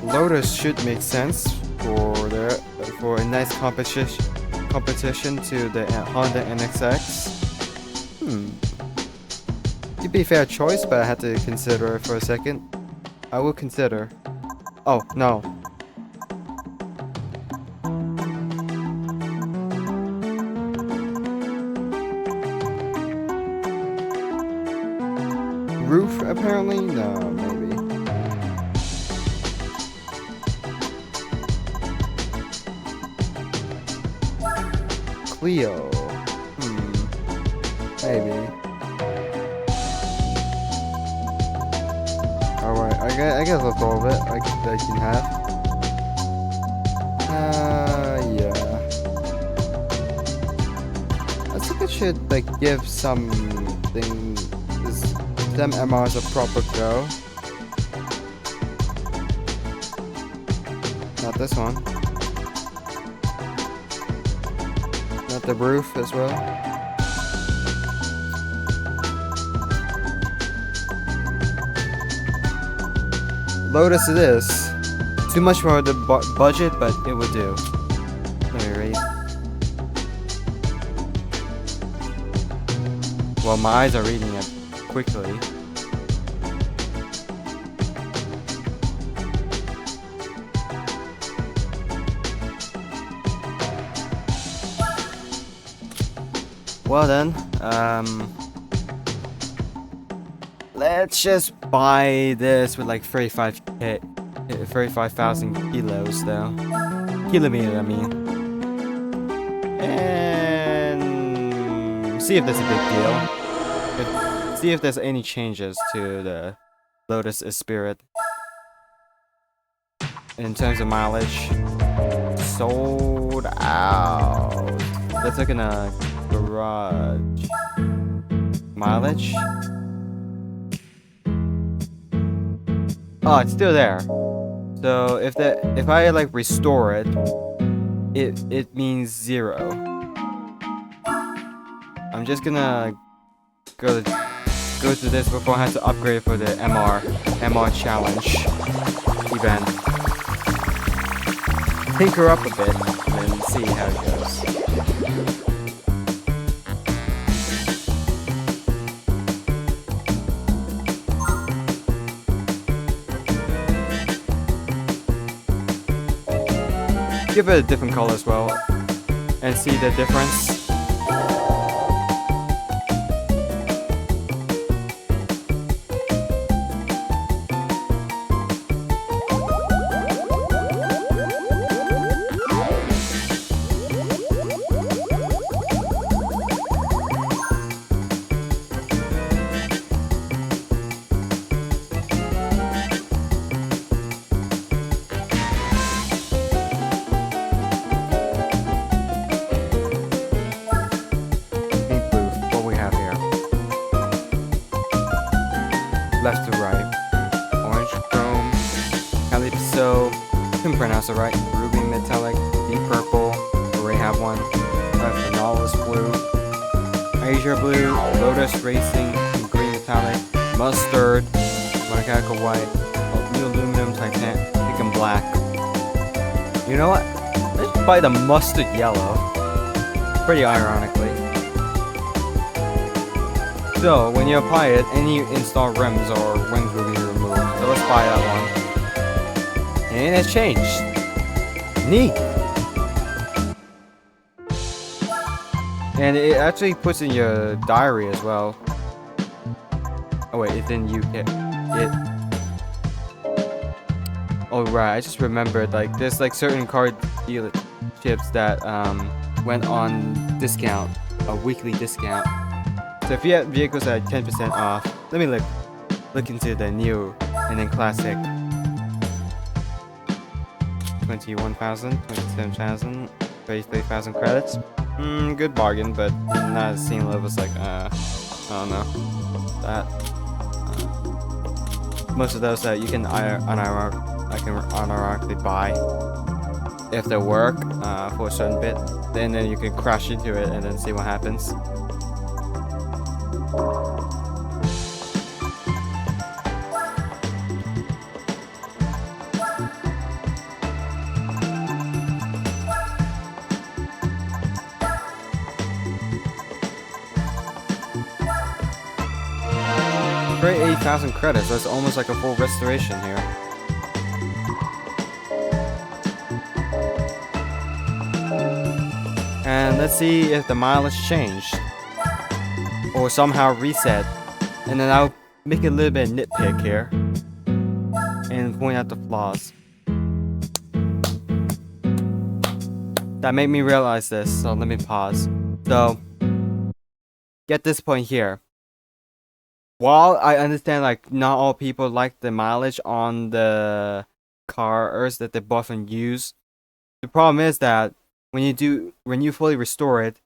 well, Lotus should make sense for a nice competition to the Honda NXX. It'd be a fair choice, but I had to consider it for a second. I will consider. Oh, no. Roof, apparently? No, maybe. Clio. Maybe. I guess that's all of it I can have. Yeah. I think it should like give them MRs a proper go. Not this one. Not the roof as well. Lotus it is. Too much for the budget, but it would do. Let me read. Well, my eyes are reading it quickly. Well then, let's just buy this with like 35k. 35,000 kilos though. Kilometer, I mean. And see if that's a big deal. See if there's any changes to the Lotus Spirit. In terms of mileage, sold out. Let's look in a garage. Mileage? Oh, it's still there. So if I like restore it, it means 0. I'm just gonna go through this before I have to upgrade for the MR challenge event. Tinker up a bit and see how it goes. Give it a different color as well and see the difference. Left to right. Orange chrome. Calypso. Couldn't pronounce it right. Ruby metallic. Deep purple. Already have one. Phenolus blue. Asia blue. Lotus racing. Green metallic. Mustard. Mechanical white. New aluminum titanium. Pink black. You know what? Let's buy the mustard yellow. Pretty ironically. So, when you apply it, any installed rims or wings will be removed. So let's buy that one. And it's changed. Neat! And it actually puts in your diary as well. Oh wait, it's in UK. Oh right, I just remembered, like, there's like certain car dealerships that went on discount, a weekly discount. So if you have vehicles at 10% off, let me look into the new and then classic. 21,000, 27,000, 33,000 credits. Good bargain, but not at same levels like I don't know that. Most of those that you can unironically buy if they work for a certain bit. Then you can crash into it and then see what happens. Great 8,000 credits, that's almost like a full restoration here. And let's see if the mileage changed. Or somehow reset. And then I'll make a little bit of nitpick here. And point out the flaws. That made me realize this, so let me pause. So, get this point here. While I understand like not all people like the mileage on the cars that they bought and used, the problem is that when you fully restore it,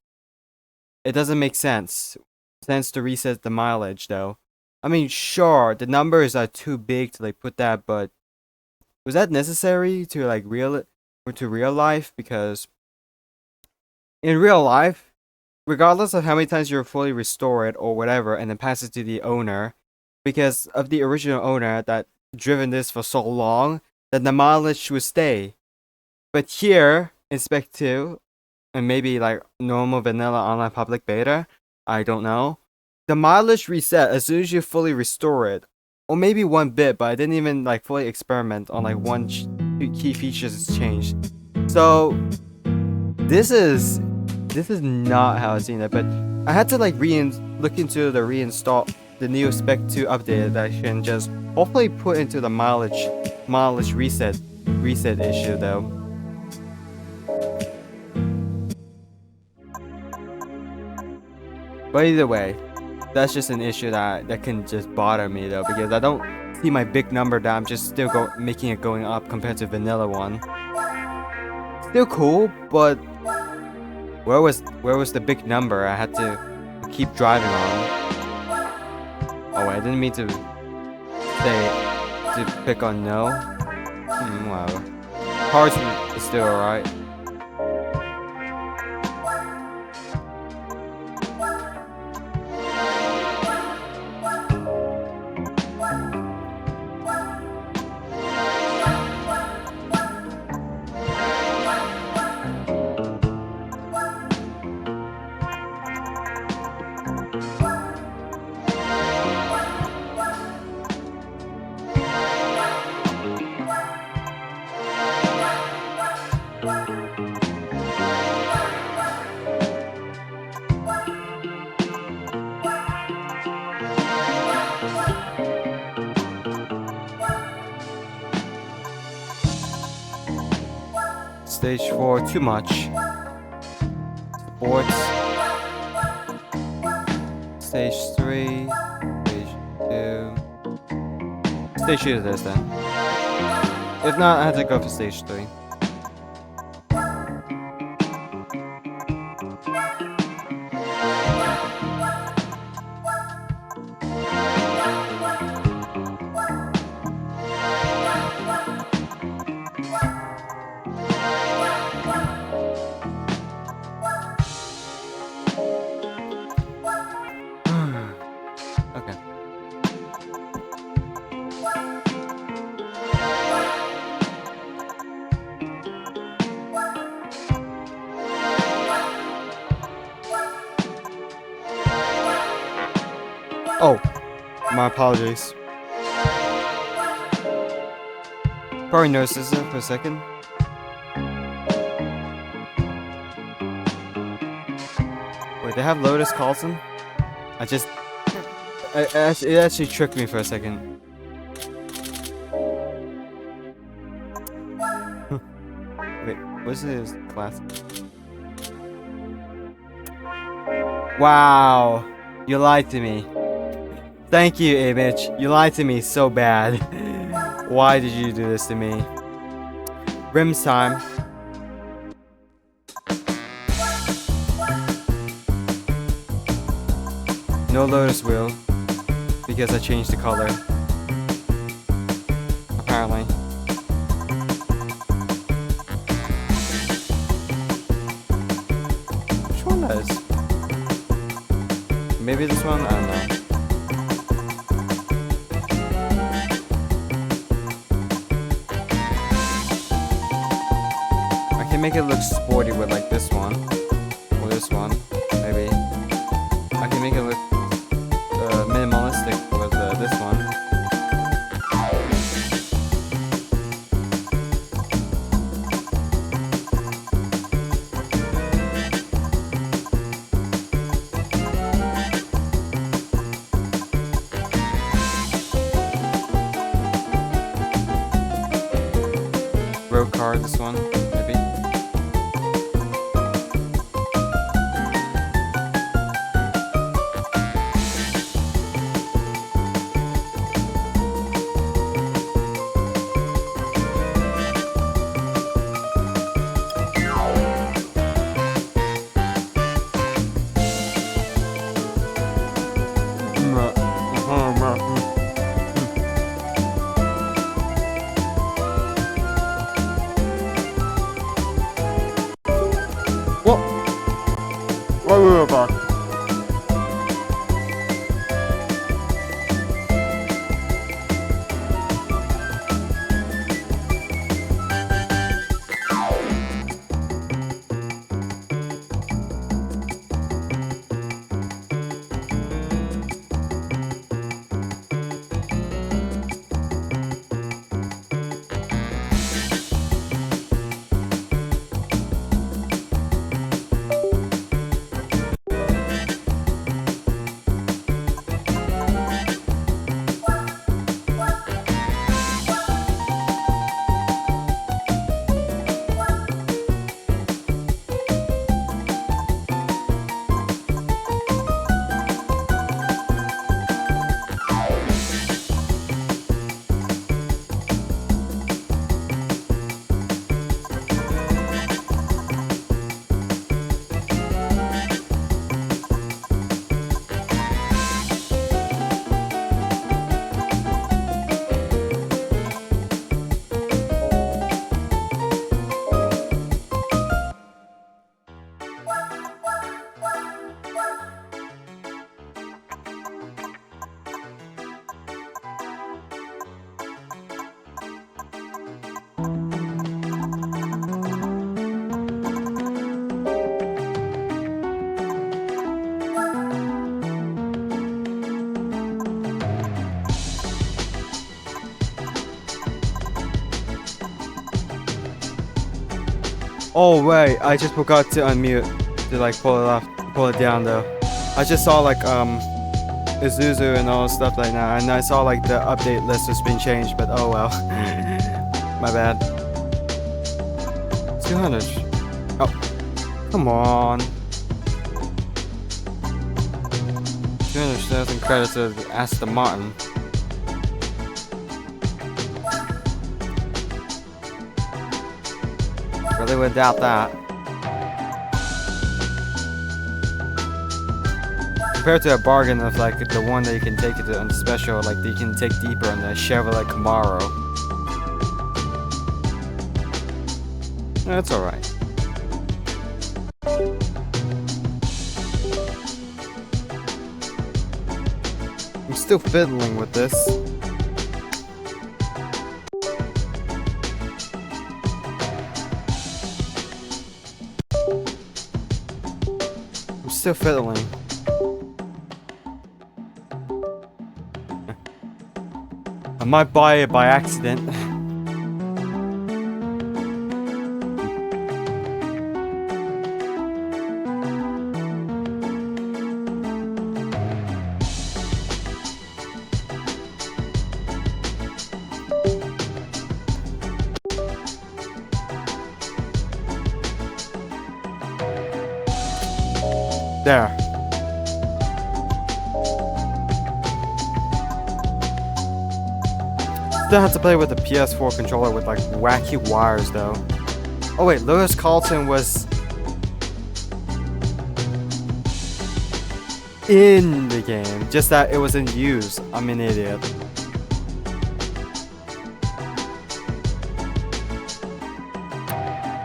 it doesn't make sense to reset the mileage though. I mean, sure, the numbers are too big to like put that, but was that necessary to like real life? Because in real life, regardless of how many times you fully restore it or whatever and then pass it to the owner, because of the original owner that driven this for so long, then the mileage would stay. But here in Spec-II, and maybe like normal vanilla online public beta, I don't know, the mileage reset as soon as you fully restore it, or maybe one bit, but I didn't even like fully experiment on like one key features is changed. So this is not how I've seen it, but I had to like look into the new Spec-II update that I can just hopefully put into the mileage mileage reset issue though. But either way, that's just an issue that can just bother me though, because I don't see my big number that I'm just still making it going up compared to vanilla one. Still cool, but where was the big number I had to keep driving on? Oh wait, I didn't mean to pick on no. Wow. Cars is still alright. Stage 4, too much. Sports. Stage 3. Stage 2. Stage 2 it is then. If not, I have to go for stage 3. Okay. Oh, my apologies. Probably noticed this for a second. Wait, they have Lotus Carlson? It actually tricked me for a second. Wait, what's his class? Wow, you lied to me. Thank you, Image. You lied to me so bad. Why did you do this to me? Rims time. No Lotus wheel, because I changed the color. Apparently. Which one does? Maybe this one? I don't know. I can make it look sporty with like this one. Or this one. Maybe. I can make it look minimalistic with this one. Road car, this one, maybe. What? Right, we're back. Oh wait, I just forgot to unmute to like pull it off, pull it down though. I just saw like Isuzu and all stuff like that, and I saw like the update list has been changed, but oh well. My bad. 200. Oh, come on. 200,000 credits to Aston Martin. Really would doubt that. Compared to a bargain of like the one that you can take it on the special, like that you can take deeper on the Chevrolet Camaro. That's alright. I'm still fiddling with this. I'm still fiddling. I might buy it by accident. There. Still have to play with the PS4 controller with like wacky wires though. Oh wait, Lewis Carlton was in the game, just that it wasn't used. I'm an idiot.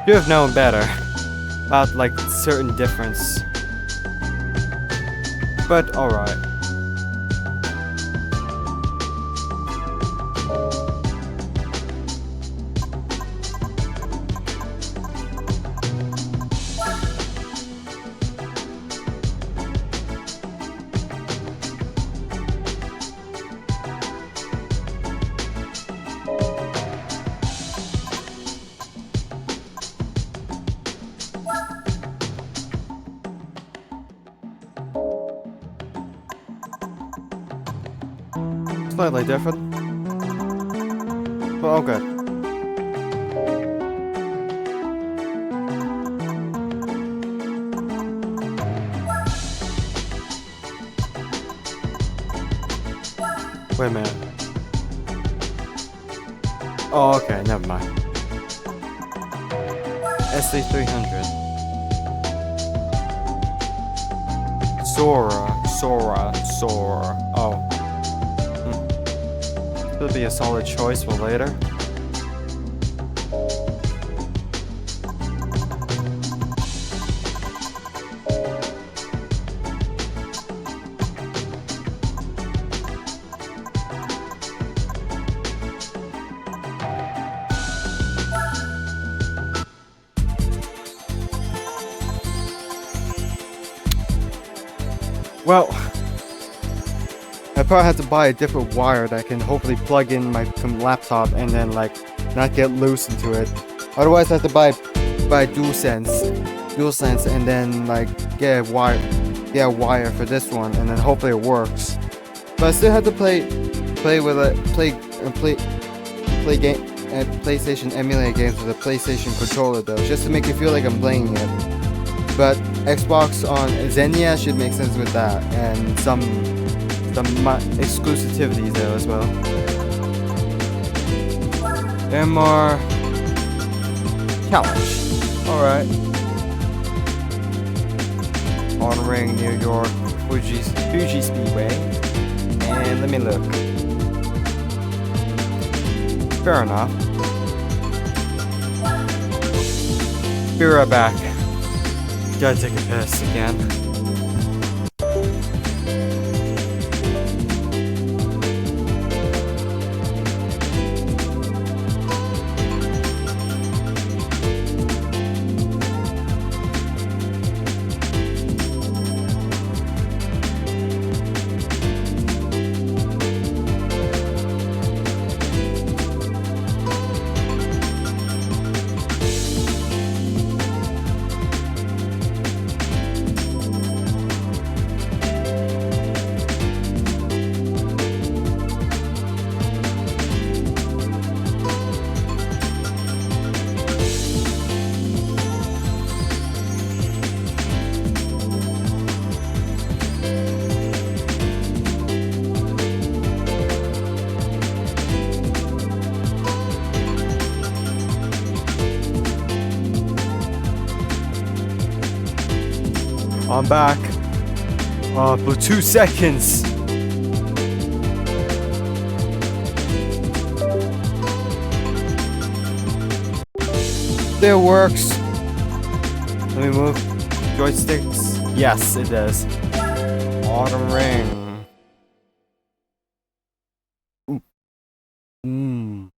You have known better about like certain difference. But alright. Slightly different, but all good. Wait a minute. Oh, okay, never mind. SC300. Sora. Oh. That'll be a solid choice for later. Well, I probably have to buy a different wire that can hopefully plug in my laptop and then like not get loose into it. Otherwise I have to buy DualSense and then like get a wire for this one and then hopefully it works. But I still have to play PlayStation emulator games with a PlayStation controller though, just to make it feel like I'm playing it. But Xbox on Xenia should make sense with that, and some exclusivities there as well. MR Challenge. Alright. On Ring, New York, Fuji Speedway. And let me look. Fair enough. Be right back. Gotta take a piss again. I'm back. For 2 seconds. Still works. Let me move joysticks. Yes, it does. Autumn ring. Ooh. Mmm.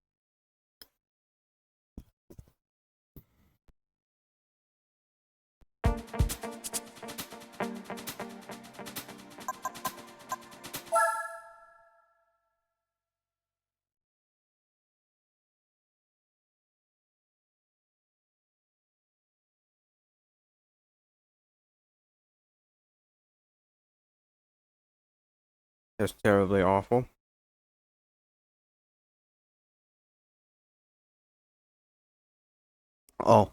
That's terribly awful. Oh.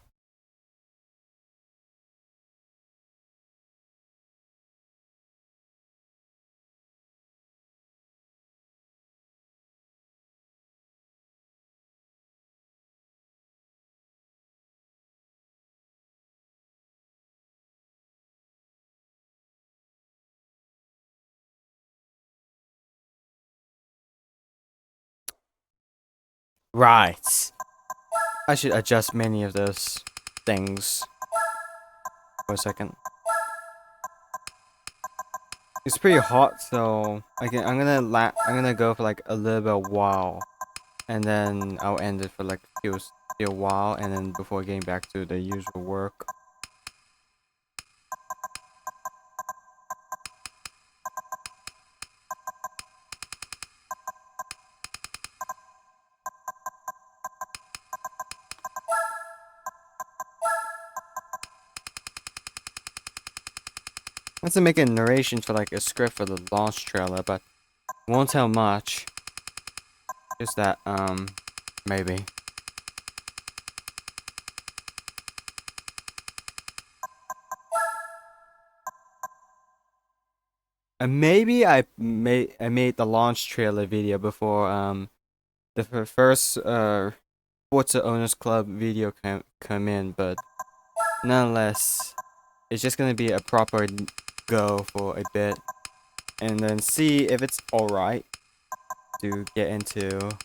Right. I should adjust many of those things for a second. It's pretty hot, so I'm gonna go for like a little bit of while, and then I'll end it for like a while, and then before getting back to the usual work. I have to make a narration for like a script for the launch trailer, but won't tell much. Just that, maybe. And maybe I made the launch trailer video before the first Forza Owners Club video come in, but nonetheless, it's just gonna be a proper go for a bit, and then see if it's alright to get into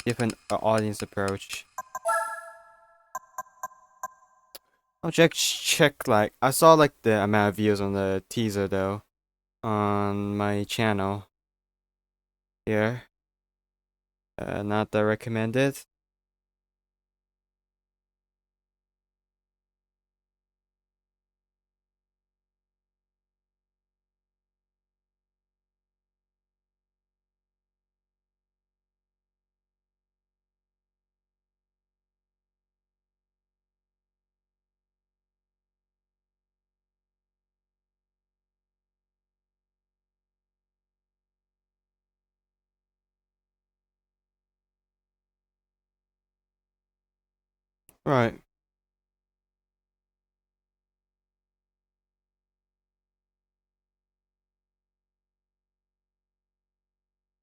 different audience approach. I'll check like I saw like the amount of views on the teaser though on my channel here. Not that recommended. Right.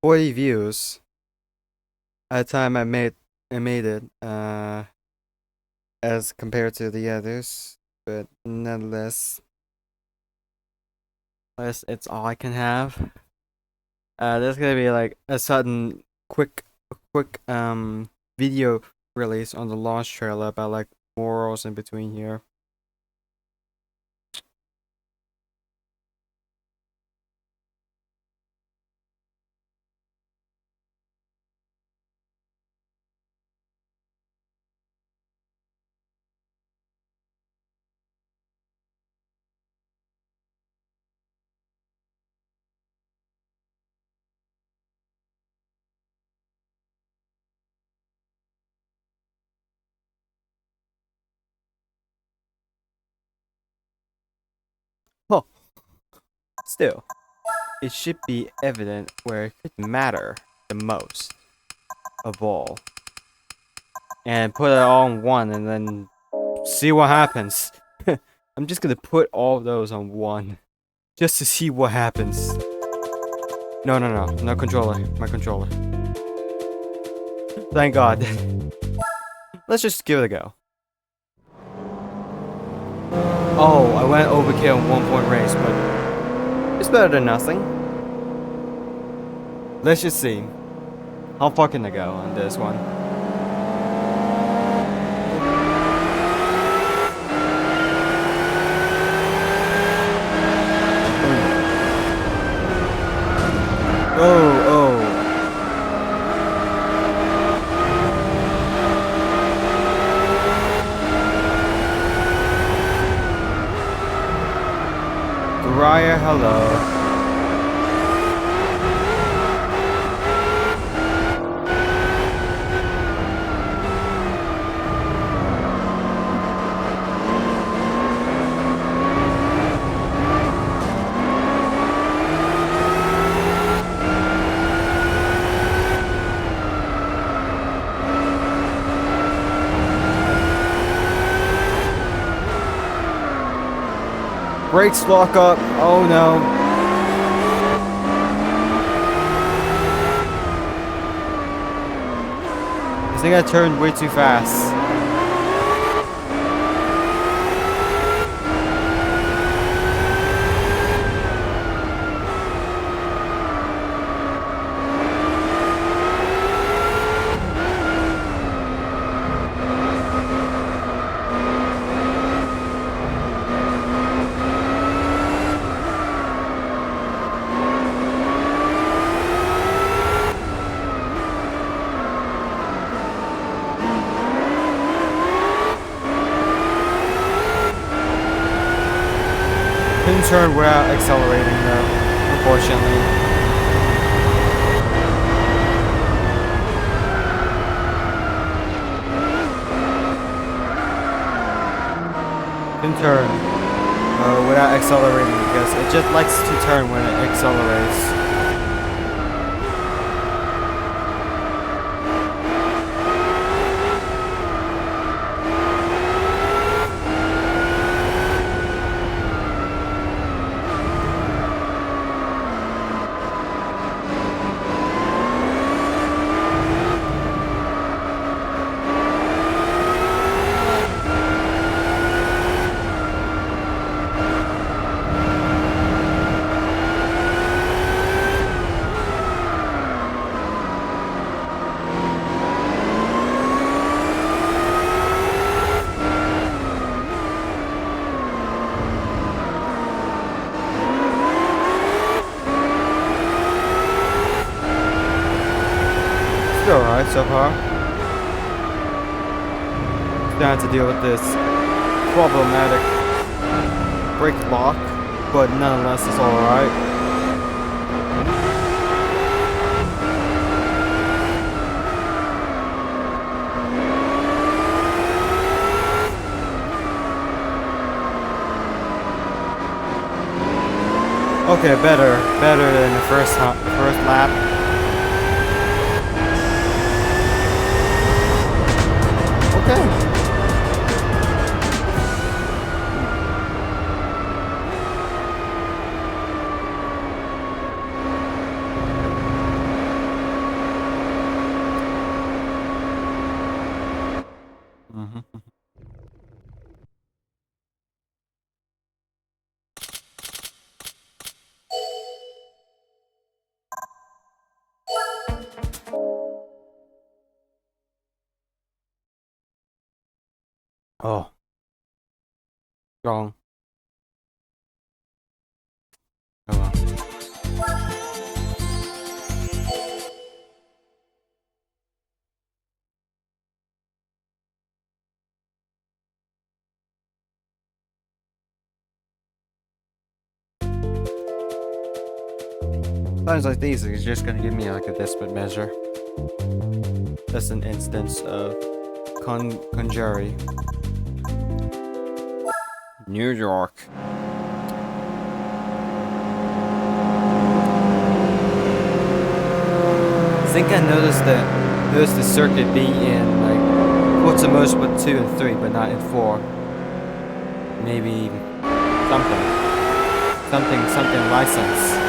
40 views at the time I made it as compared to the others, but nonetheless, it's all I can have. There's gonna be like a sudden quick video release on the launch trailer about like morals in between here. Oh, still, it should be evident where it could matter the most of all. And put it all on one and then see what happens. I'm just gonna put all of those on one. Just to see what happens. No controller. My controller. Thank God. Let's just give it a go. Oh, I went overkill in 1 point race, but it's better than nothing. Let's just see. How far can I go on this one? Oh. Raya, hello. Brakes lock up. Oh no. I think I turned way too fast. Couldn't turn without accelerating though, unfortunately. Couldn't turn without accelerating because it just likes to turn when it accelerates. Alright so far. Still have to deal with this problematic brake lock, but nonetheless it's alright. Okay, better than the first lap. Okay. Oh. Wrong. Oh well. Times like these is just gonna give me like a desperate measure. That's an instance of conjury. New York. I think I noticed the circuit be in like Forza Motorsport 2 and 3, but not in 4. Maybe something license.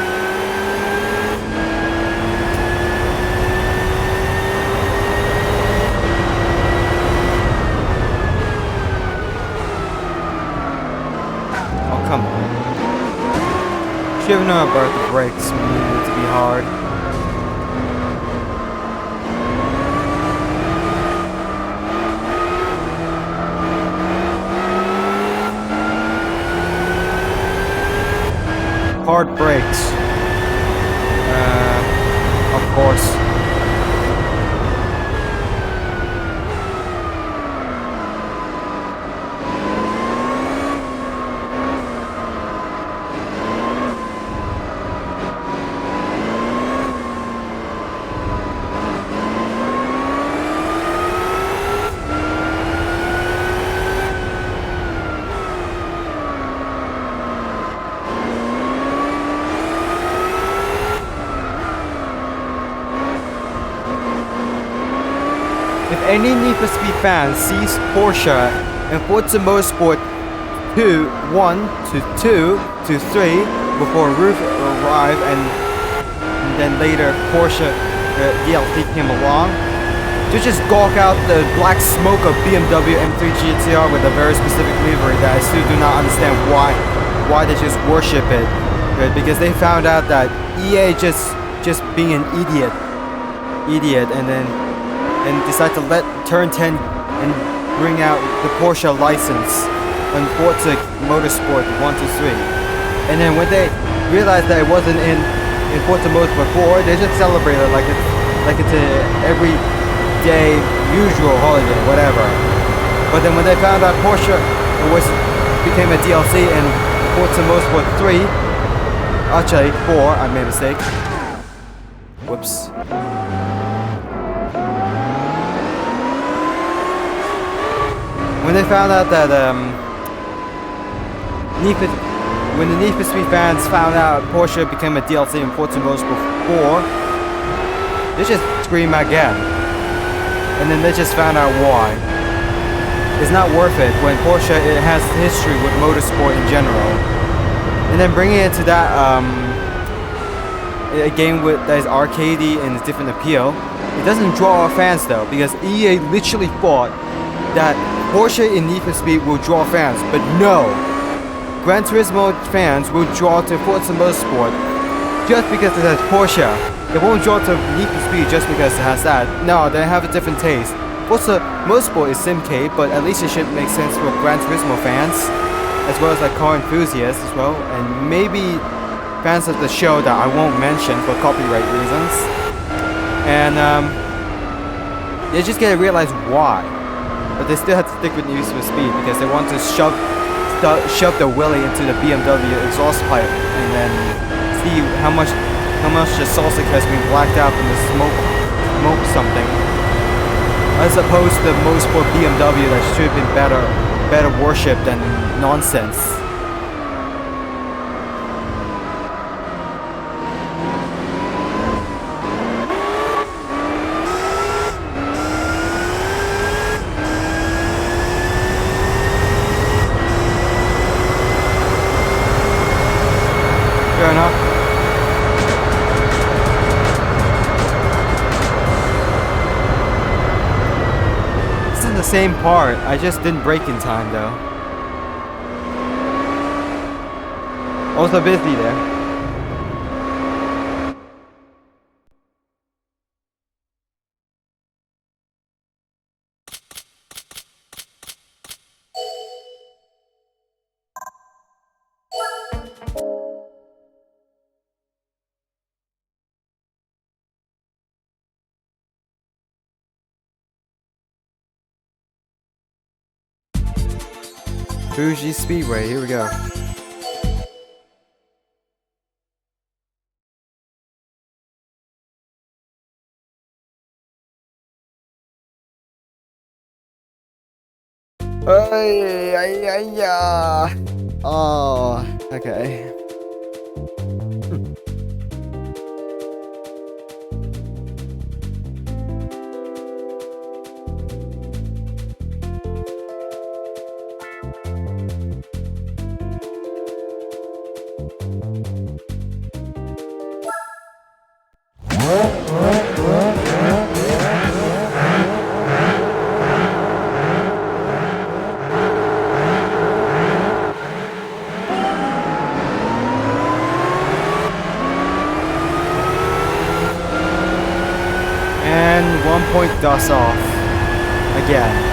Should have known about the brakes needed to be hard. Hard brakes. Of course. If any Need for Speed fan sees Porsche and Forza Motorsport 2, 1 to 2 to 3 before Roof arrived and then later Porsche DLC came along, to just gawk out the black smoke of BMW M3 GTR with a very specific livery that I still do not understand why they just worship it. Right? Because they found out that EA just being an idiot and decide to let turn 10 and bring out the Porsche license on Forza Motorsport 1 to 3. And then when they realized that it wasn't in Forza Motorsport 4, they just celebrated like it's a everyday usual holiday, whatever. But then when they found out Porsche became a DLC in Forza Motorsport 3, actually 4, I made a mistake. Whoops. When they found out that when the Need for Speed fans found out Porsche became a DLC in Forza Motorsport 4, they just scream again. And then they just found out why. It's not worth it when Porsche it has history with motorsport in general. And then bringing it to that a game that is arcadey and a different appeal, it doesn't draw fans though, because EA literally thought that Porsche in Need for Speed will draw fans, but no! Gran Turismo fans will draw to Forza Motorsport just because it has Porsche. They won't draw to Need for Speed just because it has that. No, they have a different taste. Forza Motorsport is simcade, but at least it should make sense for Gran Turismo fans, as well as like car enthusiasts as well, and maybe fans of the show that I won't mention for copyright reasons. And they just gotta realize why. But they still have to stick with Need for Speed because they want to shove the willy into the BMW exhaust pipe and then see how much the salsa has been blacked out from the smoke something, as opposed to the Motorsport BMW that should have been better worshipped than nonsense. Fair enough. This is the same part, I just didn't brake in time though. Also busy there. Fuji Speedway, here we go. Oh, okay. 1 point dust off again.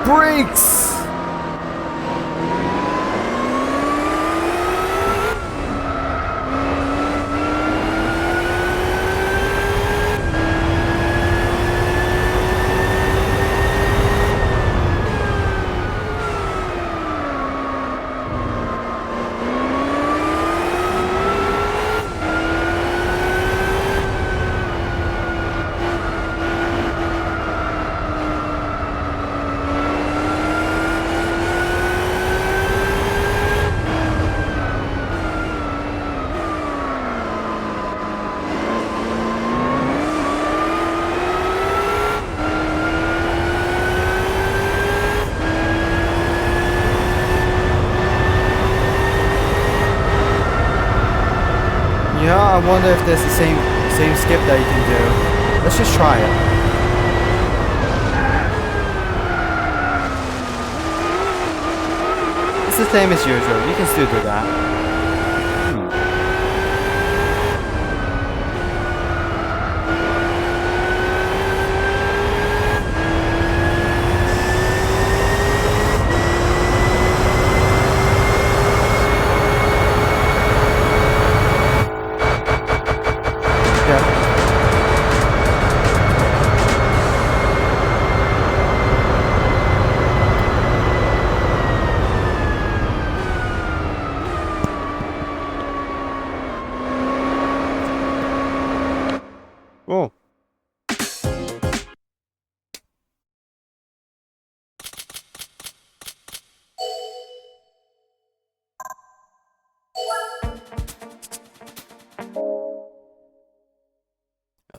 Brakes! Yeah, I wonder if there's the same skip that you can do. Let's just try it. It's the same as usual. You can still do that. Oh.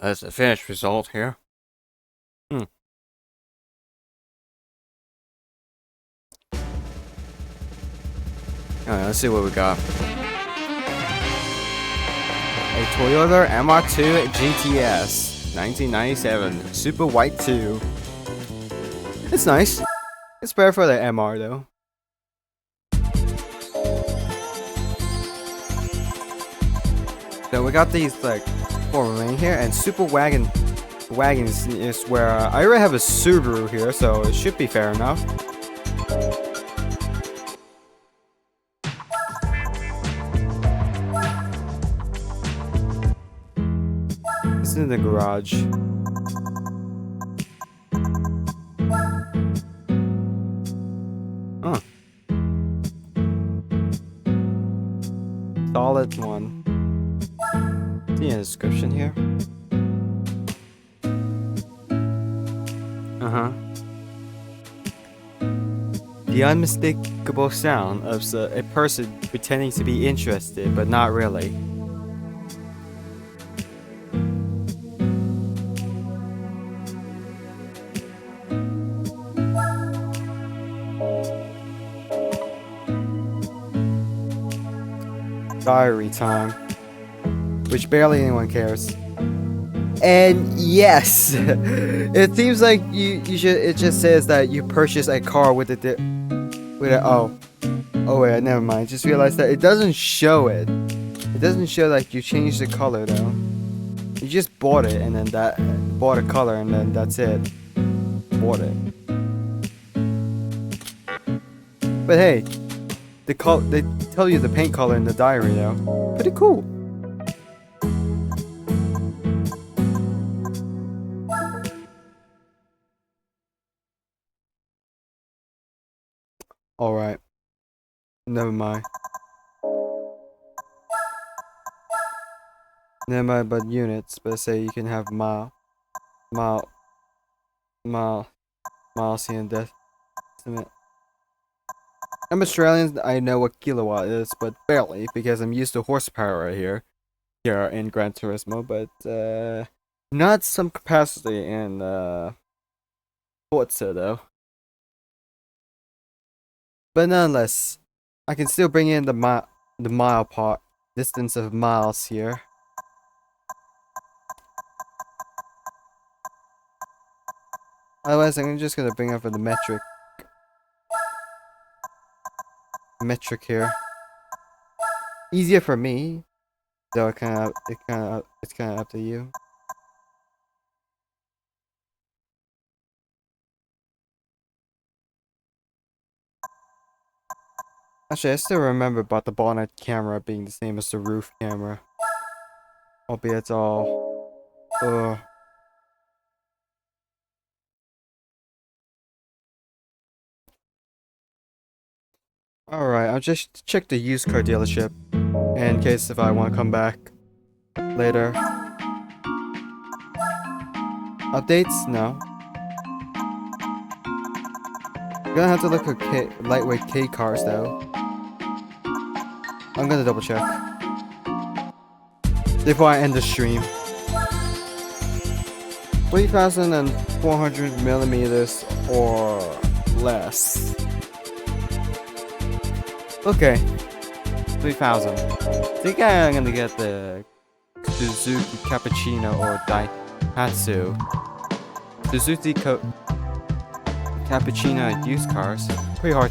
That's the finished result here. Alright, let's see what we got. A Toyota MR2 GTS 1997 Super White 2. It's nice. It's better for the MR though. So we got these like four remaining here, and Super Wagons is where I already have a Subaru here, so it should be fair enough. It's in the garage. Huh. Solid one. See a description here. The unmistakable sound of a person pretending to be interested, but not really. diary time, which barely anyone cares. And yes, it seems like you should. It just says that you purchase a car with a oh wait, never mind. Just realized that it doesn't show it. It doesn't show like you changed the color though. You just bought it and then bought a color and then that's it. Bought it. But hey, they tell you the paint color in the diary though. Pretty cool. Alright. Never mind. Never mind about units, but say you can have miles here in decimate. I'm Australian, I know what kilowatt is, but barely, because I'm used to horsepower here in Gran Turismo, but not some capacity in Forza though. But nonetheless, I can still bring in the mile part, distance of miles here. Otherwise, I'm just gonna bring up the metric here. Easier for me, though it's kind of up to you. Actually, I still remember about the bonnet camera being the same as the roof camera, albeit it's all. Alright, I'll just check the used car dealership in case if I want to come back later. Updates? No. Gonna have to look at lightweight K cars though. I'm gonna double check before I end the stream. 3,400 millimeters or less. Okay, 3,000. I think I'm gonna get the Suzuki Cappuccino or Daihatsu. Suzuki Cappuccino used cars. Pretty hard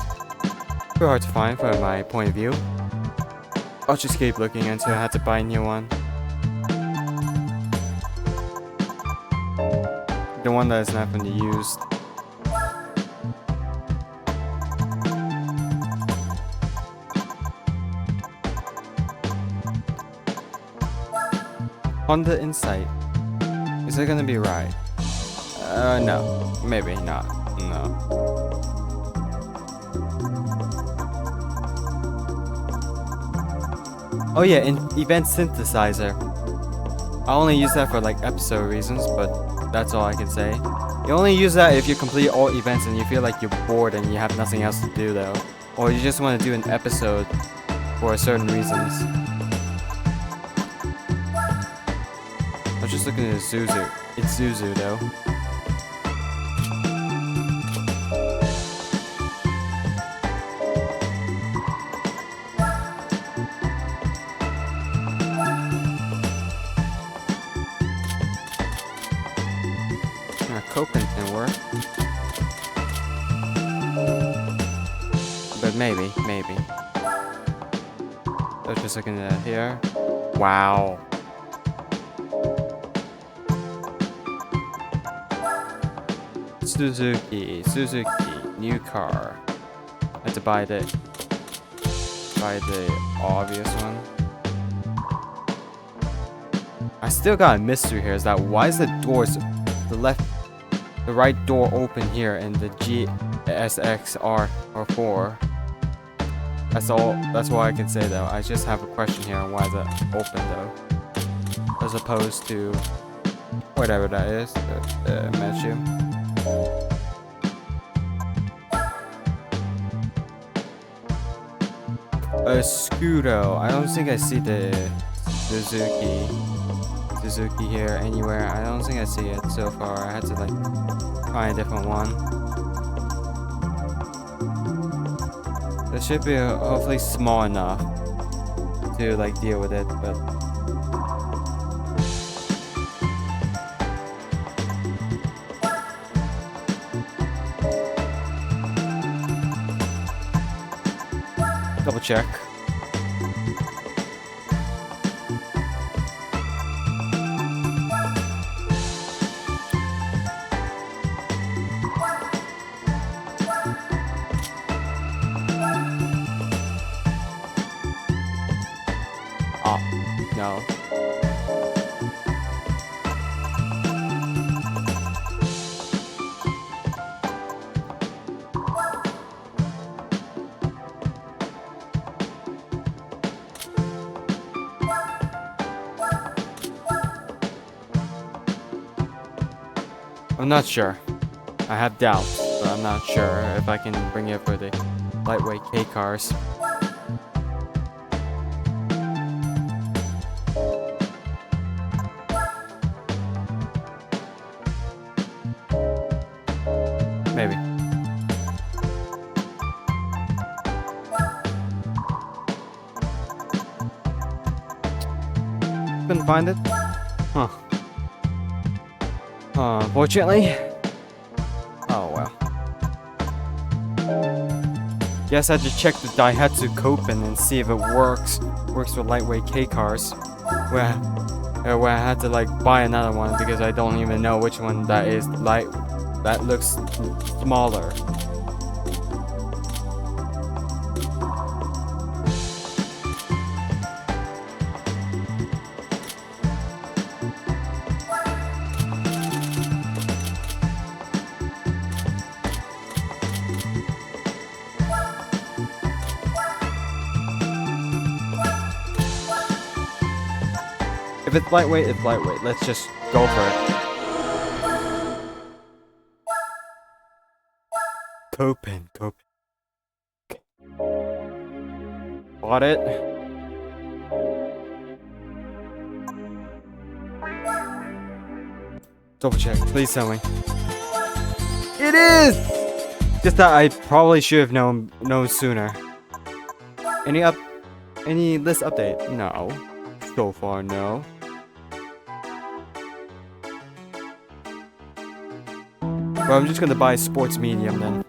to find from my point of view. I'll just keep looking until I have to buy a new one. The one that is not from the used. Honda Insight. Is it gonna be right? No. Maybe not. No. Oh yeah, event synthesizer. I only use that for like episode reasons, but that's all I can say. You only use that if you complete all events and you feel like you're bored and you have nothing else to do though. Or you just want to do an episode for certain reasons. I was just looking at Zuzu. It's Zuzu though. Coping can work. But maybe. I was just looking at here. Wow. Suzuki, new car. I have to buy the obvious one. I still got a mystery here. Is that why is the doors, the right door open here in the GSX-R or 4? That's all. That's all I can say though. I just have a question here on why is that open though, as opposed to whatever that is. The menu. A Scudo. I don't think I see the Suzuki here anywhere. I don't think I see it so far. I had to like find a different one. It should be hopefully small enough to like deal with it, but double check. Oh, no. I'm not sure. I have doubts, but I'm not sure if I can bring it for the lightweight K cars. Maybe. Couldn't find it? Huh. Unfortunately. Oh well. Guess I just check the Daihatsu Copen and see if it works with lightweight K cars. Where I had to like buy another one because I don't even know which one that is that looks smaller. If it's lightweight, it's lightweight. Let's just go for it. Copen. Bought it. Double check. Please tell me. It is! Just that I probably should have known sooner. Any list update? No. So far, no. Well, I'm just gonna buy sports medium then.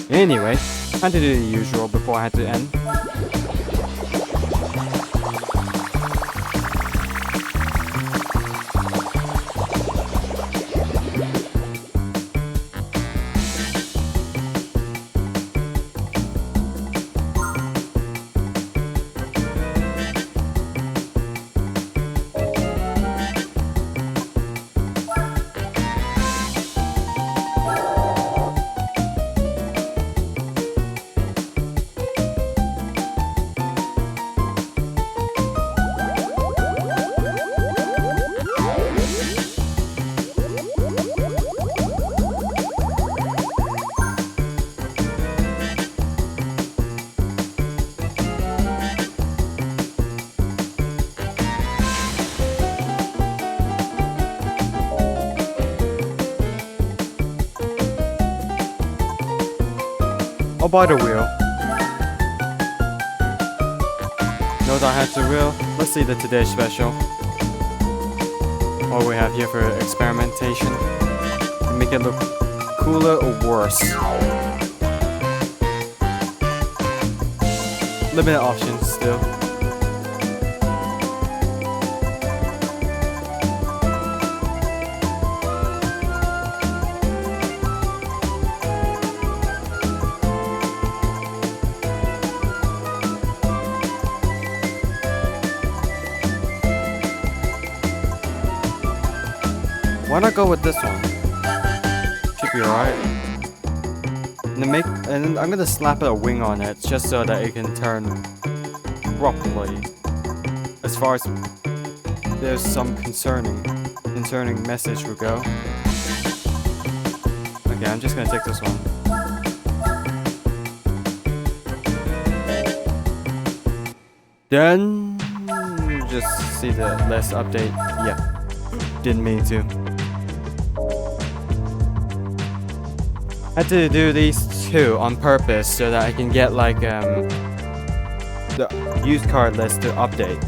Anyway, time to do the usual before I had to end. I'll buy the wheel. No Daihatsu wheel. Let's see the Today Special. What we have here for experimentation. To make it look cooler or worse. Limited options still. Why not go with this one? Should be alright. And I'm gonna slap a wing on it just so that it can turn properly. As far as there's some concerning message will go. Okay, I'm just gonna take this one. Then just see the list update. Yeah, didn't mean to. Had to do these two on purpose so that I can get like the used car list to update.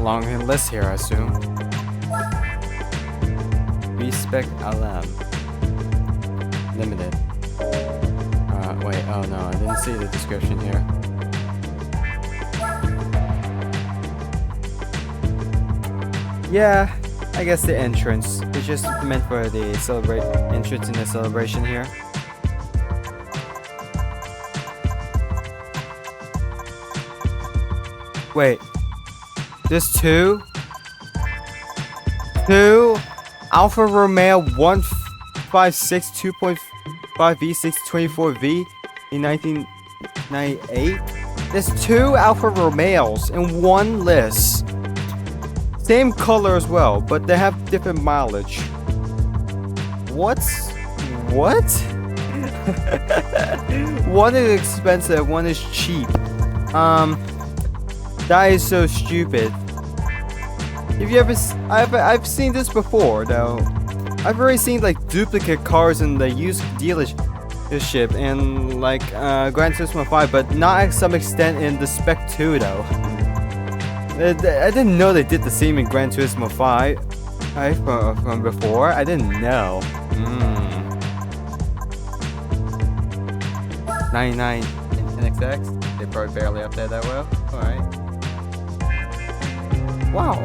Long list here, I assume. Spec LM Limited. Wait, oh no, I didn't see the description here. Yeah, I guess the entrance. It's just meant for the entrance in the celebration here. Wait. There's two Alfa Romeo 156 2.5 V6 24V in 1998. There's two Alfa Romeos in one list. Same color as well, but they have different mileage. What? One is expensive, one is cheap. That is so stupid. If you ever, I've seen this before though. I've already seen like duplicate cars in the used dealership in like Gran Turismo 5, but not to some extent in the Spec-II though. I didn't know they did the same in Gran Turismo 5 from before. I didn't know. 99 in NXX. They probably barely up there that well. Alright. Wow.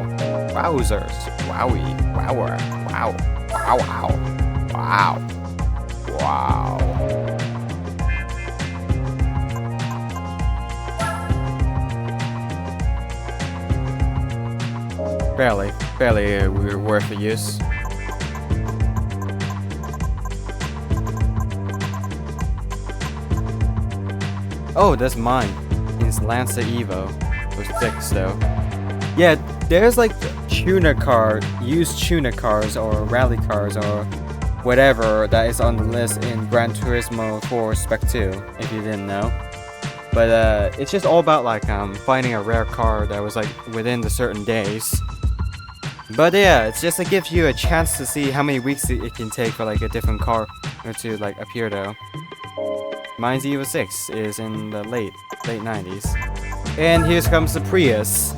Wowzers. Wowie. Wower. Wow. Wow. Wow. Wow. Barely worth the use. Oh, that's mine. It's Lancer Evo. With 6 though. Yeah, there's like used tuner cars or rally cars or whatever that is on the list in Gran Turismo 4 Spec-II, if you didn't know. But it's just all about like finding a rare car that was like within the certain days. But yeah, it's just it gives you a chance to see how many weeks it can take for like a different car to like appear though. Mine's Evo 6 is in the late 90s. And here comes the Prius.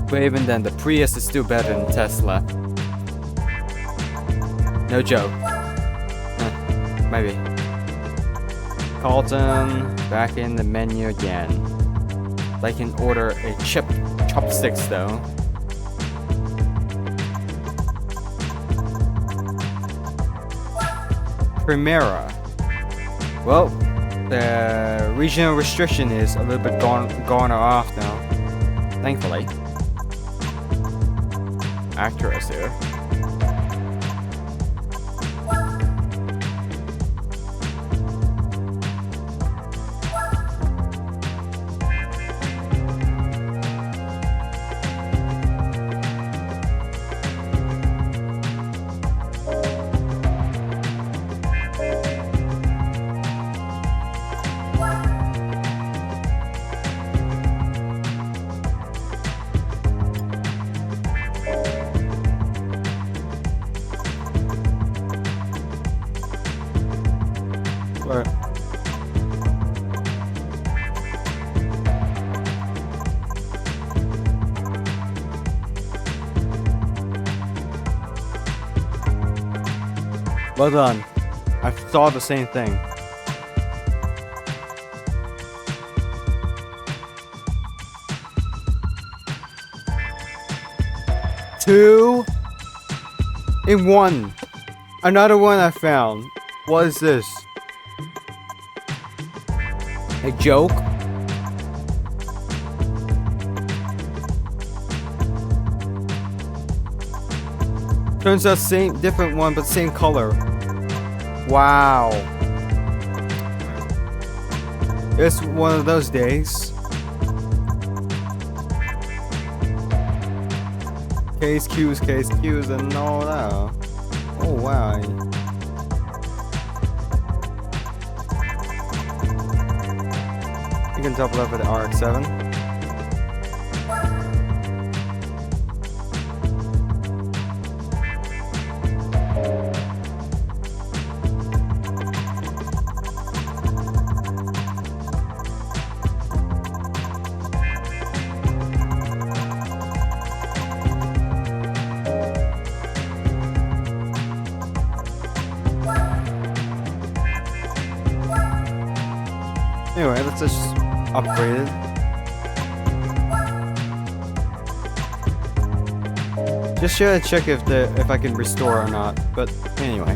But even then, the Prius is still better than Tesla. No joke. Maybe. Carlton, back in the menu again. They can order a chopsticks though. Primera. Well, the regional restriction is a little bit gone off now. Thankfully. Actros here. Well done. I saw the same thing. Two in one. Another one I found. What is this? A joke? Turns out same, different one, but same color. Wow. It's one of those days. Case cues, and all that. Oh wow. You can double up with the RX-7. Anyway, let's just upgrade it. Just should check if I can restore or not. But anyway,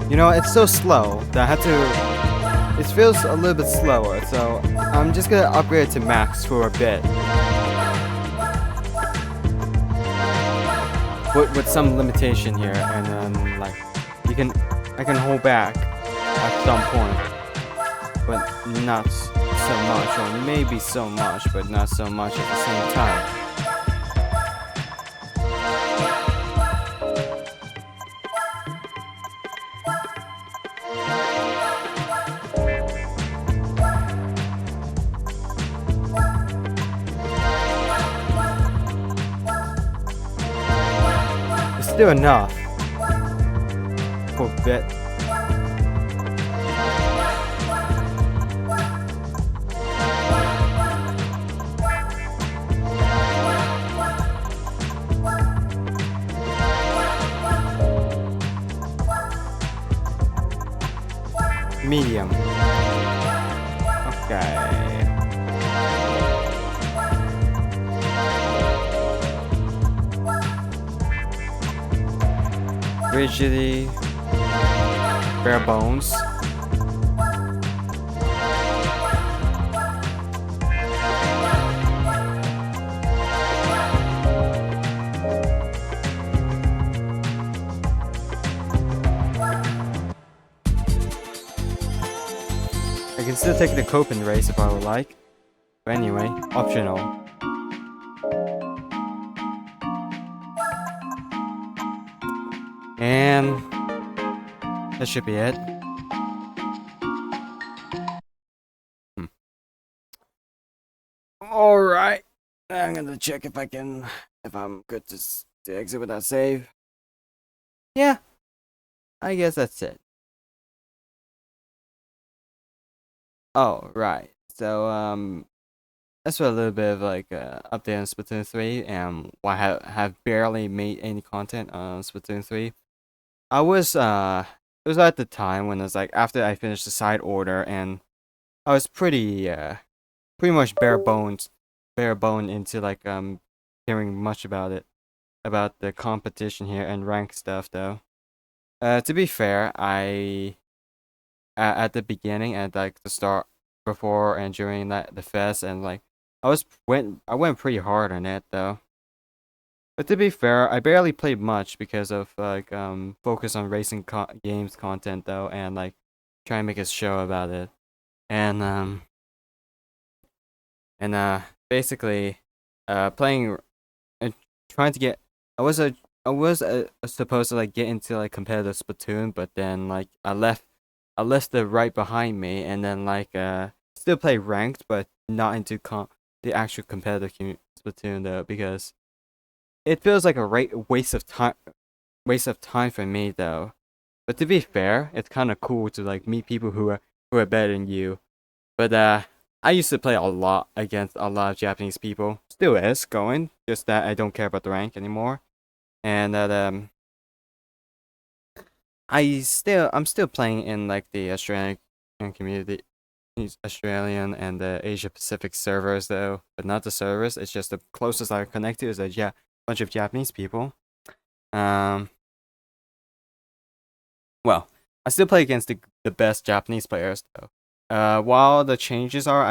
you know, it's so slow that I had to. It feels a little bit slower, so I'm just gonna upgrade it to max for a bit. With some limitation here, and then like I can hold back at some point, but not so much, or maybe so much, but not so much at the same time. It's still enough for a bit. Medium. Okay. Rigidity. Bare bones. I can still take the Copen race if I would like. But anyway, optional. And that should be it. Alright. I'm gonna check if I'm good to exit without save. Yeah. I guess that's it. Oh, right. So, that's a little bit of like update on Splatoon 3, and I have barely made any content on Splatoon 3. I was it was at the time when it was like after I finished the side order, and I was pretty much bare bone into like hearing much about it, about the competition here and rank stuff though. To be fair, I at the beginning, at like the start, before and during the fest, and like I went pretty hard on it though. But to be fair, I barely played much because of like focus on racing games content though, and like trying to make a show about it, and basically playing and trying to get. I was supposed to like get into like competitive Splatoon, but then like I left it right behind me, and then like still play ranked, but not into the actual competitive Splatoon though, because it feels like a waste of time for me though. But to be fair, it's kind of cool to like meet people who are better than you. But I used to play a lot against a lot of Japanese people. Still is going, just that I don't care about the rank anymore. And that I'm still playing in like the Australian community, Australian and the Asia Pacific servers though, but not the servers. It's just the closest I connect to is a bunch of Japanese people. Well, I still play against the best Japanese players though. While the changes are,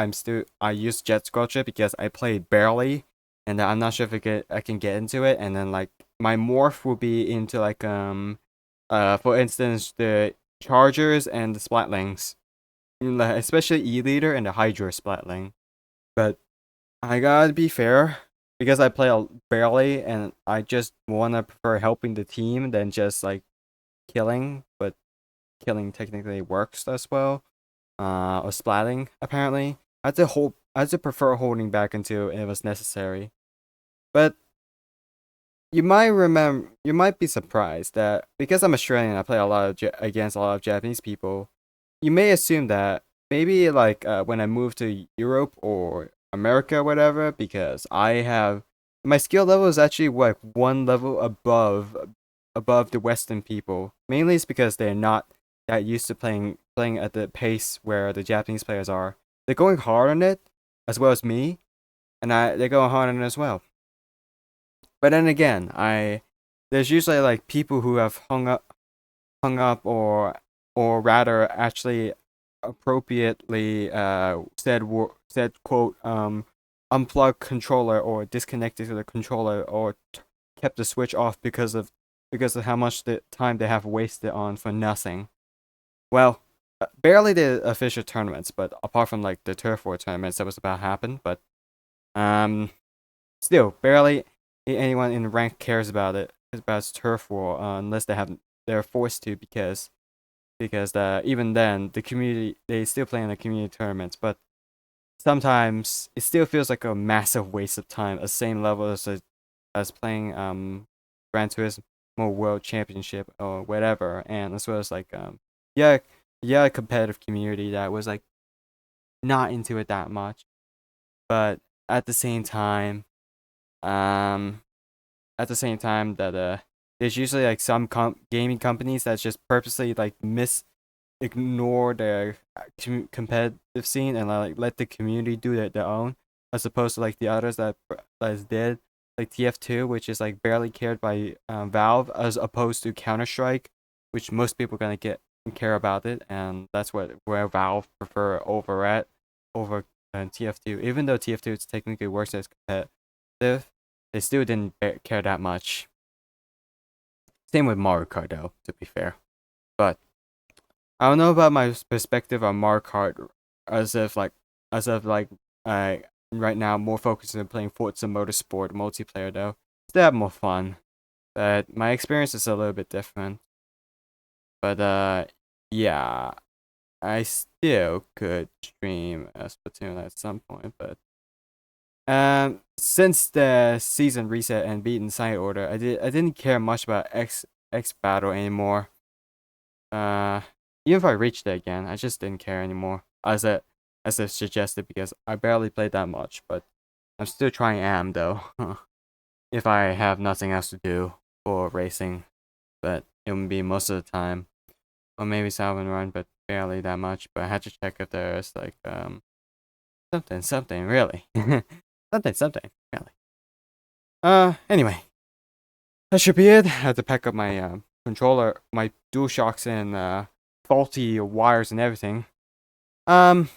I use jet squelcher because I play barely, and I'm not sure if I can get into it. And then like my morph will be into like for instance the chargers and the splatlings, especially E leader and the Hydra splatling. But I gotta be fair because I play barely, and I just wanna prefer helping the team than just like killing. But killing technically works as well. Or splatting apparently. I had to prefer holding back until it was necessary. But you might be surprised that because I'm Australian, I play a lot of against a lot of Japanese people. You may assume that maybe like when I move to Europe or America, or whatever, because I have my skill level is actually like one level above the Western people. Mainly it's because they're not that used to playing at the pace where the Japanese players are. They're going hard on it, as well as me, and they're going hard on it as well. But then again, I there's usually like people who have hung up, or rather actually appropriately said quote unplug controller or disconnected to the controller or kept the switch off because of how much the time they have wasted on for nothing. Well, barely the official tournaments, but apart from like the turf war tournaments that was about to happen, but um still barely anyone in rank cares about it about turf war unless they're forced to because even then the community they still play in the community tournaments, but sometimes it still feels like a massive waste of time, the same level as playing Gran Turismo World Championship or whatever, and as well as like yeah yeah competitive community that was like not into it that much, but at the same time um at the same time that there's usually like some gaming companies that just purposely like ignore their competitive scene and like let the community do their own, as opposed to like the others that did like TF2, which is like barely cared by Valve, as opposed to Counter Strike, which most people gonna get care about it, and that's where Valve prefer over TF2. Even though TF2 is technically works as competitive, they still didn't care that much. Same with Mario Kart though, to be fair. But I don't know about my perspective on Mario Kart as of like I right now more focused on playing Forza Motorsport multiplayer though. Still have more fun. But my experience is a little bit different. But yeah. I still could stream a Splatoon at some point, but since the season reset and beaten side order, I didn't care much about X battle anymore. Uh, Even if I reached it again, I just didn't care anymore. As I suggested, because I barely played that much, but I'm still trying AM though. If I have nothing else to do for racing, but it would be most of the time, or maybe Salvin Run, but barely that much. But I had to check if there's like something really, something really. Anyway, that should be it. I had to pack up my controller, my DualShocks, and faulty wires and everything. Um,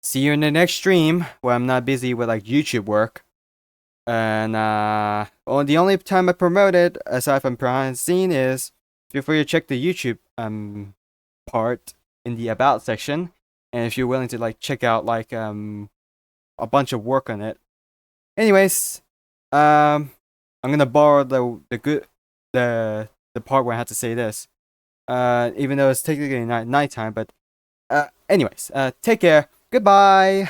See you in the next stream where I'm not busy with like YouTube work. And well, the only time I promote it aside from behind the scene is feel free to check the YouTube part in the about section. And if you're willing to like check out like a bunch of work on it. Anyways, I'm gonna borrow the part where I had to say this. Even though it's technically nighttime, but anyways, take care. Goodbye.